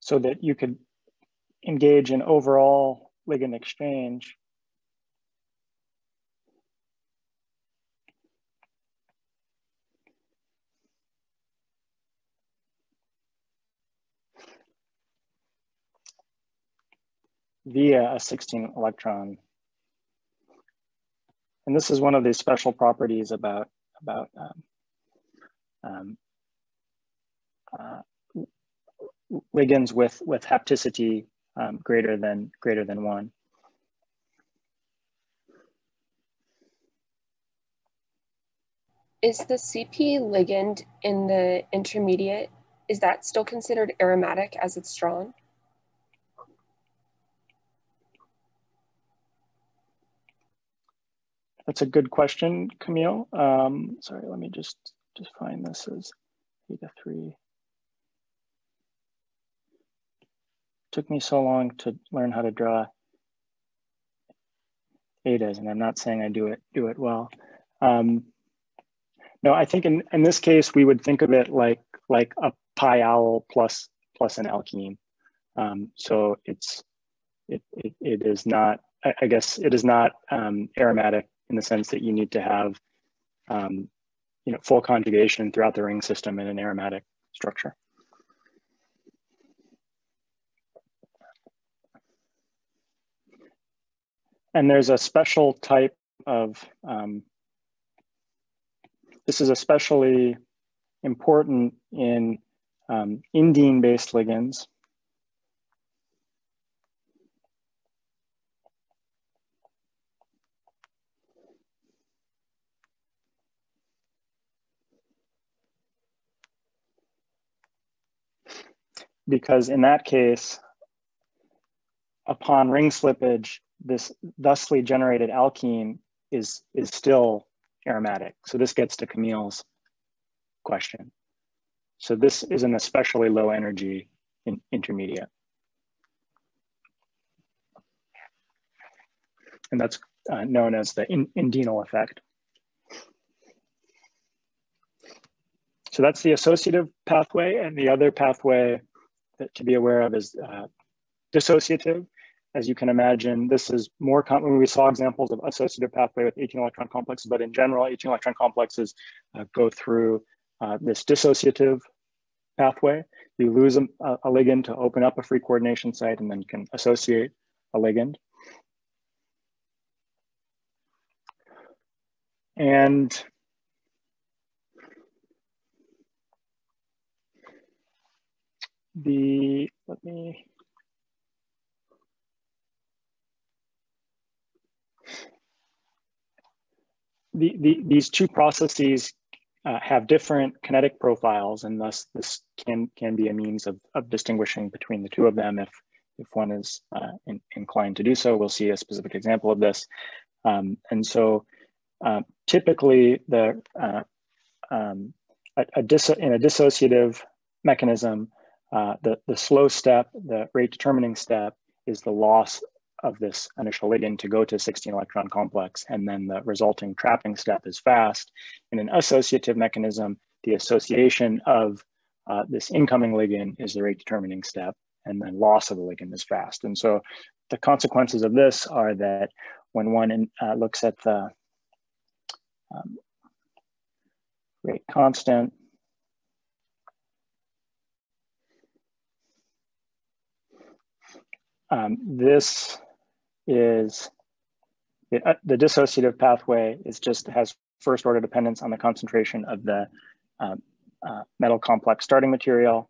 So that you could engage in overall ligand exchange via a 16 electron. And this is one of the special properties about ligands with hapticity greater than 1. Is the CP ligand in the intermediate, is that still considered aromatic as it's drawn? That's a good question, Camille. Sorry, let me just find this as theta 3. Took me so long to learn how to draw etas, and I'm not saying I do it well. No, I think in this case we would think of it like a pi owl plus an alkene. So it is not. I guess it is not aromatic in the sense that you need to have full conjugation throughout the ring system in an aromatic structure. And there's a special type of, this is especially important in indene-based ligands. Because in that case, upon ring slippage, this thusly generated alkene is still aromatic. So this gets to Camille's question. So this is an especially low energy intermediate. And that's known as the indenal effect. So that's the associative pathway, and the other pathway that to be aware of is dissociative. As you can imagine, this is more common. We saw examples of associative pathway with 18 electron complexes, but in general, 18 electron complexes go through this dissociative pathway. You lose a ligand to open up a free coordination site, and then you can associate a ligand. And these two processes have different kinetic profiles, and thus this can be a means of distinguishing between the two of them if one is inclined to do so. We'll see a specific example of this. And so typically in a dissociative mechanism, the slow step, the rate determining step, is the loss of this initial ligand to go to 16 electron complex, and then the resulting trapping step is fast. In an associative mechanism, the association of this incoming ligand is the rate determining step, and then loss of the ligand is fast. And so the consequences of this are that when one looks at the rate constant, this is the dissociative pathway has first order dependence on the concentration of the metal complex starting material.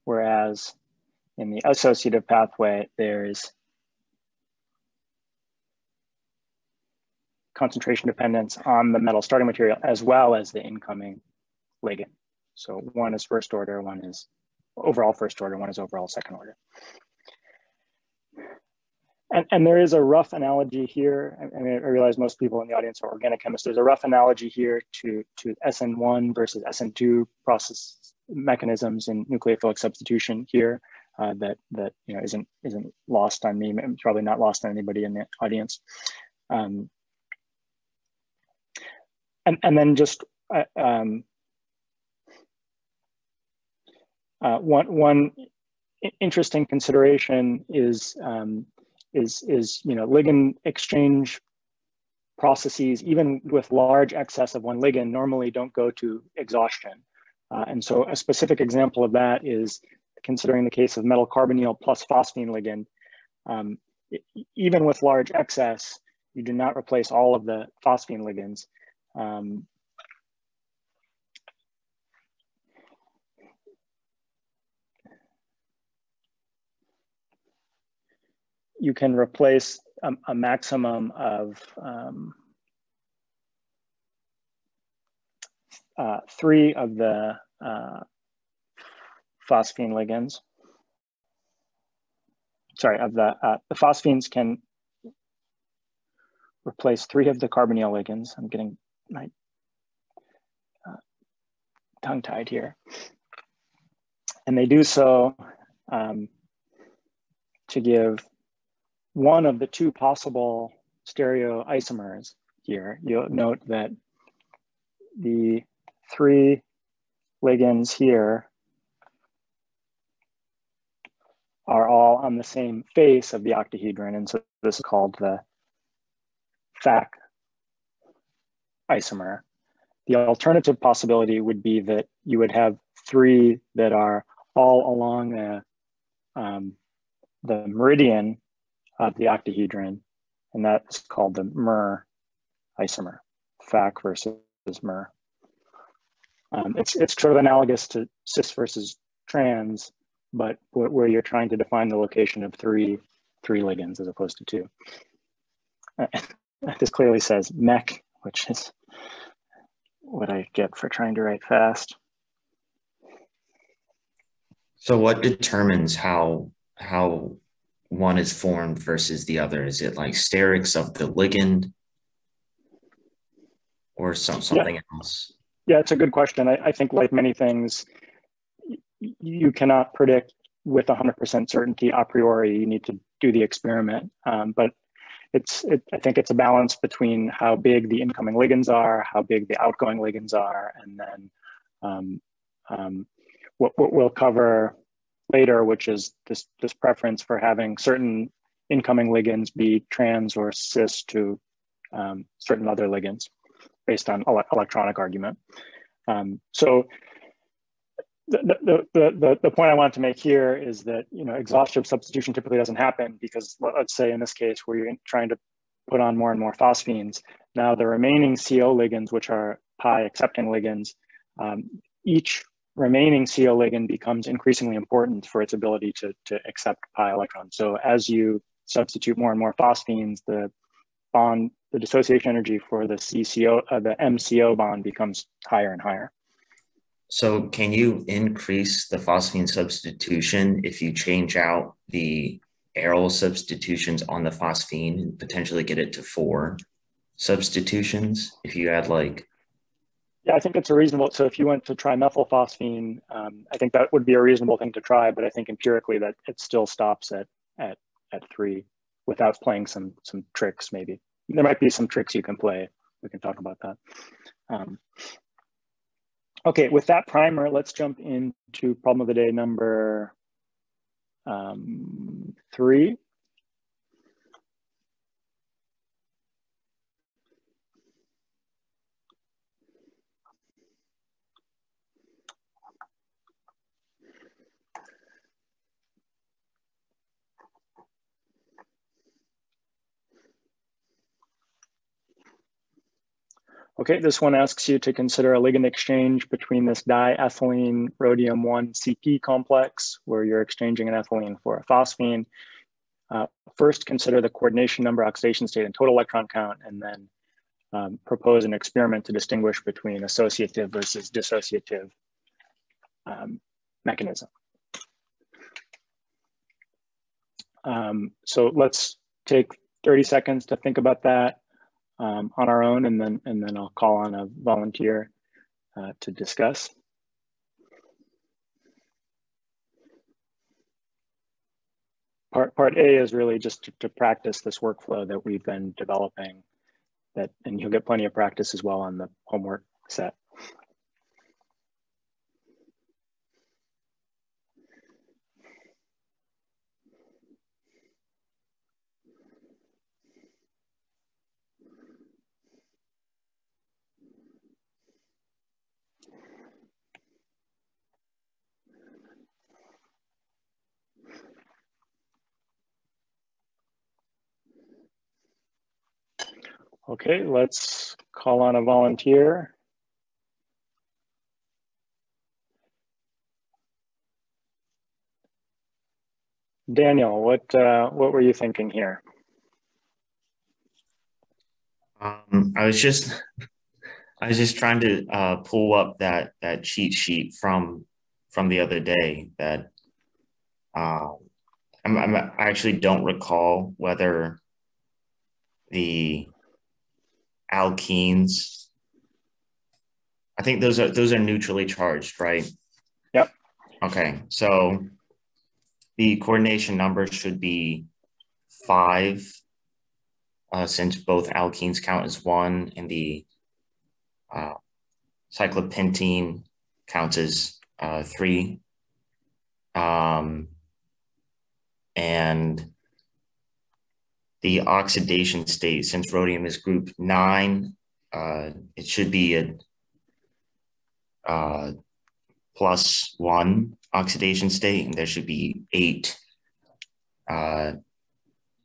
Whereas in the associative pathway, there's concentration dependence on the metal starting material as well as the incoming ligand. So one is first order, one is overall first order, one is overall second order. And there is a rough analogy here. I mean, I realize most people in the audience are organic chemists. There's a rough analogy here to SN1 versus SN2 process mechanisms in nucleophilic substitution here that you know isn't lost on me. It's probably not lost on anybody in the audience. And then just one interesting consideration is you know, ligand exchange processes, even with large excess of one ligand, normally don't go to exhaustion. And so a specific example of that is considering the case of metal carbonyl plus phosphine ligand. Even with large excess, you do not replace all of the phosphine ligands. You can replace a maximum of 3 of the phosphine ligands. Sorry, of the phosphines can replace 3 of the carbonyl ligands. I'm getting my tongue-tied here. And they do so to give one of the 2 possible stereoisomers here. You'll note that the 3 ligands here are all on the same face of the octahedron, and so this is called the FAC isomer. The alternative possibility would be that you would have 3 that are all along the meridian of the octahedron, and that's called the MER isomer, FAC versus MER. It's sort of analogous to cis versus trans, but where you're trying to define the location of three ligands as opposed to 2. This clearly says mech, which is what I get for trying to write fast. So what determines how one is formed versus the other? Is it like sterics of the ligand or something else? Yeah, it's a good question. I think like many things, you cannot predict with 100% certainty a priori. You need to do the experiment. But I think it's a balance between how big the incoming ligands are, how big the outgoing ligands are, and then what we'll cover later, which is this preference for having certain incoming ligands be trans or cis to certain other ligands based on electronic argument. So the point I wanted to make here is that, you know, exhaustive substitution typically doesn't happen because, let's say in this case where you're trying to put on more and more phosphines, now the remaining CO ligands, which are pi accepting ligands, each remaining CO ligand becomes increasingly important for its ability to accept pi electrons. So as you substitute more and more phosphines, the dissociation energy for the the MCO bond becomes higher and higher. So can you increase the phosphine substitution if you change out the aryl substitutions on the phosphine and potentially get it to 4 substitutions if you add like? Yeah, I think it's a reasonable, so if you went to trimethylphosphine, I think that would be a reasonable thing to try, but I think empirically that it still stops at 3 without playing some tricks maybe. There might be some tricks you can play. We can talk about that. Okay, with that primer, let's jump into problem of the day number 3. Okay, this one asks you to consider a ligand exchange between this diethylene rhodium-1 CP complex, where you're exchanging an ethylene for a phosphine. First, consider the coordination number, oxidation state, and total electron count, and then propose an experiment to distinguish between associative versus dissociative mechanism. So let's take 30 seconds to think about that on our own, and then I'll call on a volunteer to discuss. Part A is really just to practice this workflow that we've been developing, and you'll get plenty of practice as well on the homework set. Okay, let's call on a volunteer. Daniel, what were you thinking here? I was just trying to pull up that cheat sheet from the other day. That I actually don't recall whether the alkenes, I think those are neutrally charged, right? Yep. Okay, so the coordination number should be 5, since both alkenes count as 1, and the cyclopentene counts as 3. And the oxidation state, since rhodium is group 9, it should be a +1 oxidation state, and there should be 8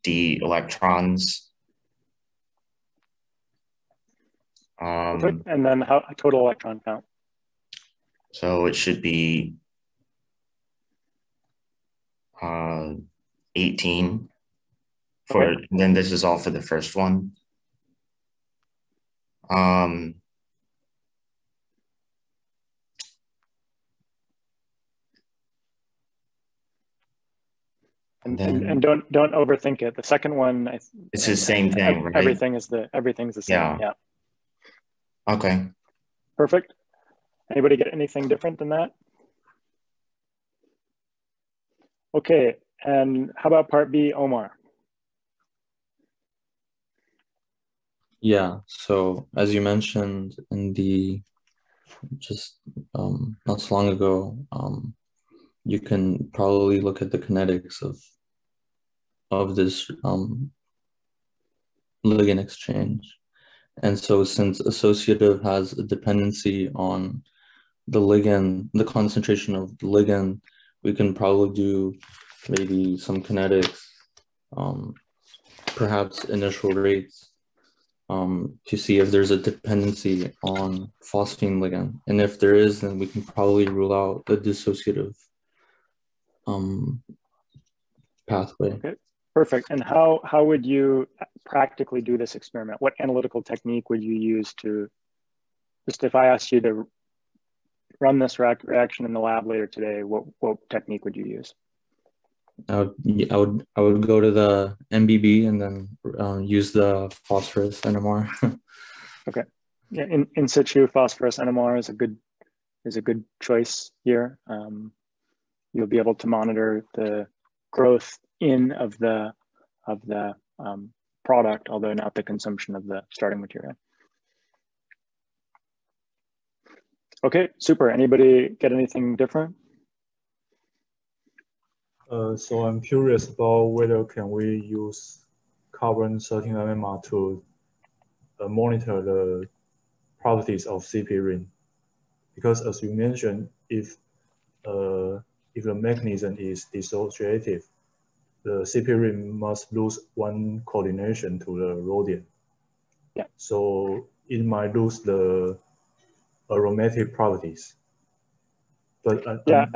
d electrons. And then how total electron count? So it should be 18. Okay. Then this is all for the first one. And don't overthink it. The second one, it's the same thing, right? Everything's the same. Yeah. Okay. Perfect. Anybody get anything different than that? Okay. And how about part B, Omar? Yeah. So as you mentioned in the just not so long ago, you can probably look at the kinetics of this ligand exchange. And so since associative has a dependency on the ligand, the concentration of the ligand, we can probably do maybe some kinetics, perhaps initial rates, to see if there's a dependency on phosphine ligand. And if there is, then we can probably rule out the dissociative pathway. Okay, perfect. And how would you practically do this experiment? What analytical technique would you use to, just if I asked you to run this reaction in the lab later today, what technique would you use? I would go to the MBB and then use the phosphorus NMR. Okay, yeah, in situ phosphorus NMR is a good choice here. You'll be able to monitor the growth of the product, although not the consumption of the starting material. Okay, super. Anybody get anything different? So I'm curious about whether can we use carbon-13 NMR to monitor the properties of CP ring, because as you mentioned, if the mechanism is dissociative, the CP ring must lose one coordination to the rhodium. Yeah. So it might lose the aromatic properties. But yeah.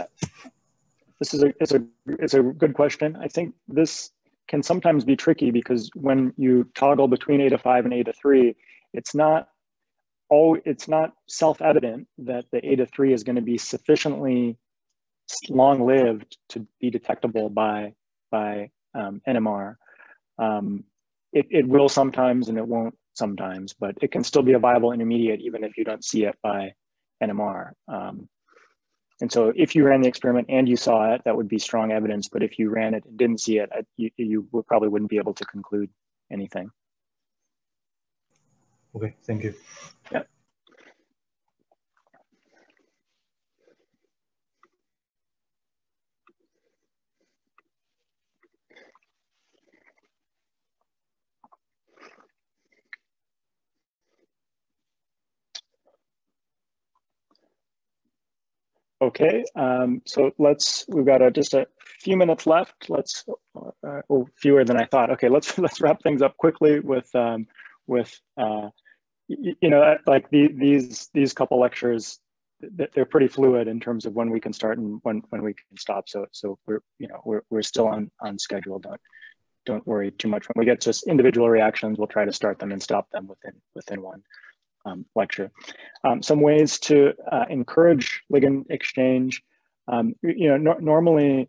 It's a good question. I think this can sometimes be tricky because when you toggle between A to 5 and A to 3, it's not self-evident that the eta 3 is going to be sufficiently long-lived to be detectable by NMR. It will sometimes and it won't sometimes, but it can still be a viable intermediate even if you don't see it by NMR. And so if you ran the experiment and you saw it, that would be strong evidence. But if you ran it and didn't see it, you probably wouldn't be able to conclude anything. Okay, thank you. Yeah. Okay, so we've got just a few minutes left. Fewer than I thought. Okay, let's wrap things up quickly with like these couple lectures, they're pretty fluid in terms of when we can start and when we can stop. So we're still on schedule. Don't worry too much. When we get just individual reactions, we'll try to start them and stop them within one lecture. Some ways to encourage ligand exchange. Normally,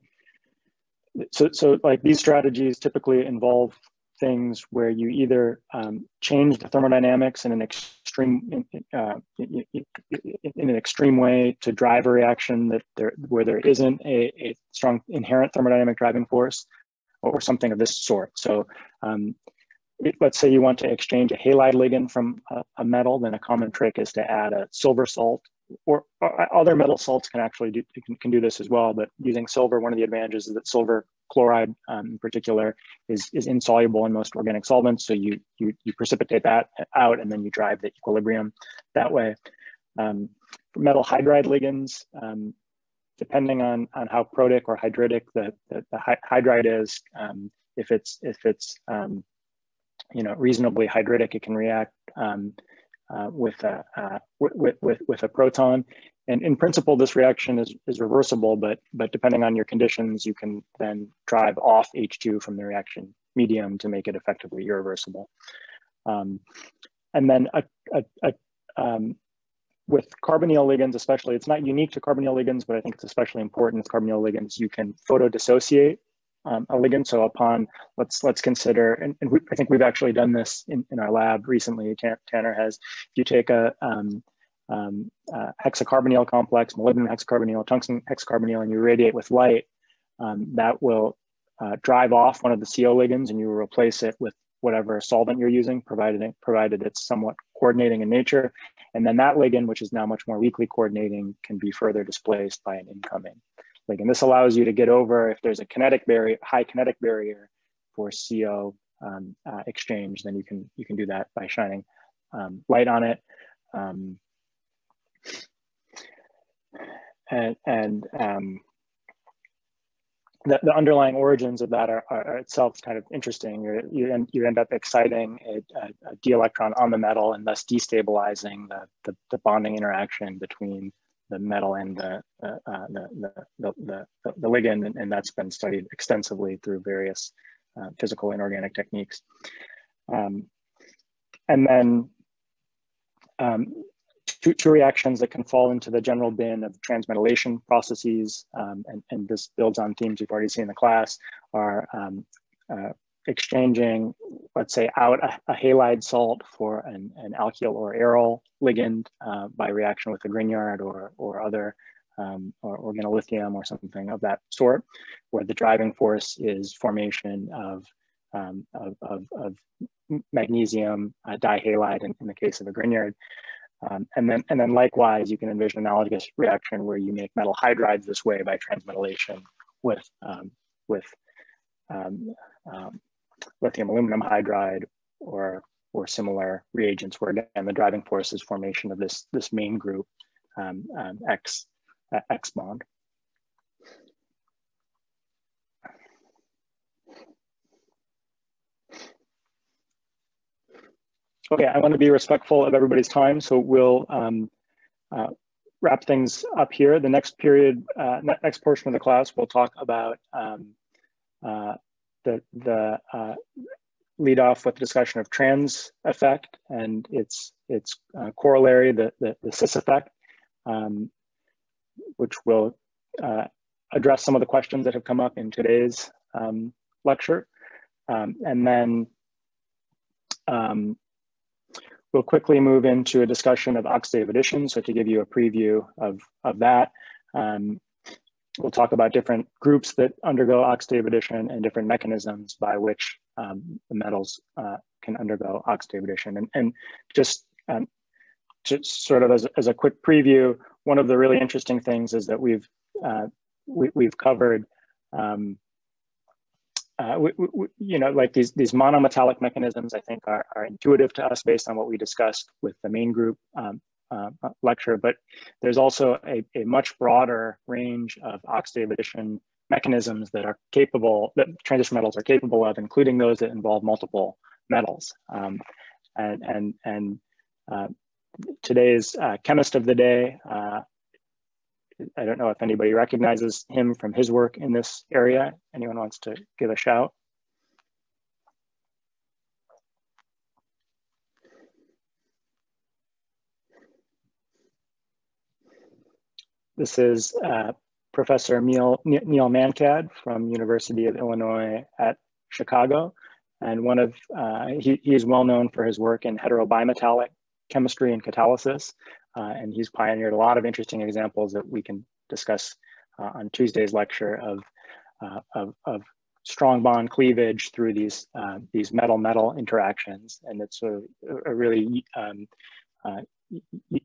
so like these strategies typically involve things where you either change the thermodynamics in an extreme way to drive a reaction where there isn't a strong inherent thermodynamic driving force, or something of this sort. So let's say you want to exchange a halide ligand from a metal, then a common trick is to add a silver salt, or other metal salts can actually do this as well. But using silver, one of the advantages is that silver chloride in particular is insoluble in most organic solvents. So you precipitate that out and then you drive the equilibrium that way. For metal hydride ligands, depending on how protic or hydritic the hydride is, if it's reasonably hydritic, it can react with a proton. And in principle, this reaction is reversible, but depending on your conditions, you can then drive off H2 from the reaction medium to make it effectively irreversible. And then with carbonyl ligands, especially, it's not unique to carbonyl ligands, but I think it's especially important with carbonyl ligands. You can photodissociate a ligand. So let's consider, and I think we've actually done this in our lab recently. Tanner has. If you take a hexacarbonyl complex, molybdenum hexacarbonyl, tungsten hexacarbonyl, and you irradiate with light, that will drive off one of the CO ligands, and you will replace it with whatever solvent you're using, provided it's somewhat coordinating in nature. And then that ligand, which is now much more weakly coordinating, can be further displaced by an incoming ligand. This allows you to get over, if there's a kinetic barrier, high kinetic barrier for CO exchange, then you can do that by shining light on it. The underlying origins of that are itself kind of interesting. You end up exciting a d electron on the metal and thus destabilizing the bonding interaction between the metal and the ligand, and that's been studied extensively through various physical inorganic techniques. And then two reactions that can fall into the general bin of transmetallation processes, and this builds on themes you've already seen in the class, are exchanging, let's say, out a halide salt for an alkyl or aryl ligand by reaction with a Grignard or other or organolithium or something of that sort, where the driving force is formation of magnesium dihalide in the case of a Grignard. And then likewise, you can envision an analogous reaction where you make metal hydrides this way by transmetallation with lithium aluminum hydride or similar reagents, where again the driving force is formation of this main group X bond. Okay, I want to be respectful of everybody's time, so we'll wrap things up here. The next period, next portion of the class, we'll talk about lead off with a discussion of trans effect and its corollary, the cis effect, which will address some of the questions that have come up in today's lecture. And then we'll quickly move into a discussion of oxidative addition. So to give you a preview of that, we'll talk about different groups that undergo oxidative addition and different mechanisms by which the metals can undergo oxidative addition. And just sort of as a quick preview, one of the really interesting things is that we've covered, you know, like these monometallic mechanisms, I think are intuitive to us based on what we discussed with the main group lecture, but there's also a much broader range of oxidative addition mechanisms that are capable, that transition metals are capable of, including those that involve multiple metals. Today's chemist of the day, I don't know if anybody recognizes him from his work in this area. Anyone wants to give a shout? This is Professor Neil Mankad from University of Illinois at Chicago. And one of, he is well known for his work in heterobimetallic chemistry and catalysis. And he's pioneered a lot of interesting examples that we can discuss on Tuesday's lecture of strong bond cleavage through these metal-metal interactions. And it's a really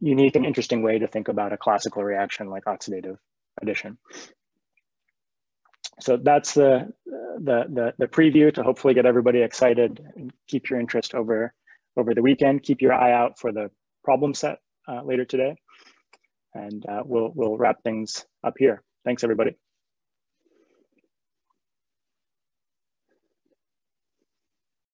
unique and interesting way to think about a classical reaction like oxidative addition. So that's the preview to hopefully get everybody excited and keep your interest over the weekend. Keep your eye out for the problem set later today. And we'll wrap things up here. Thanks, everybody.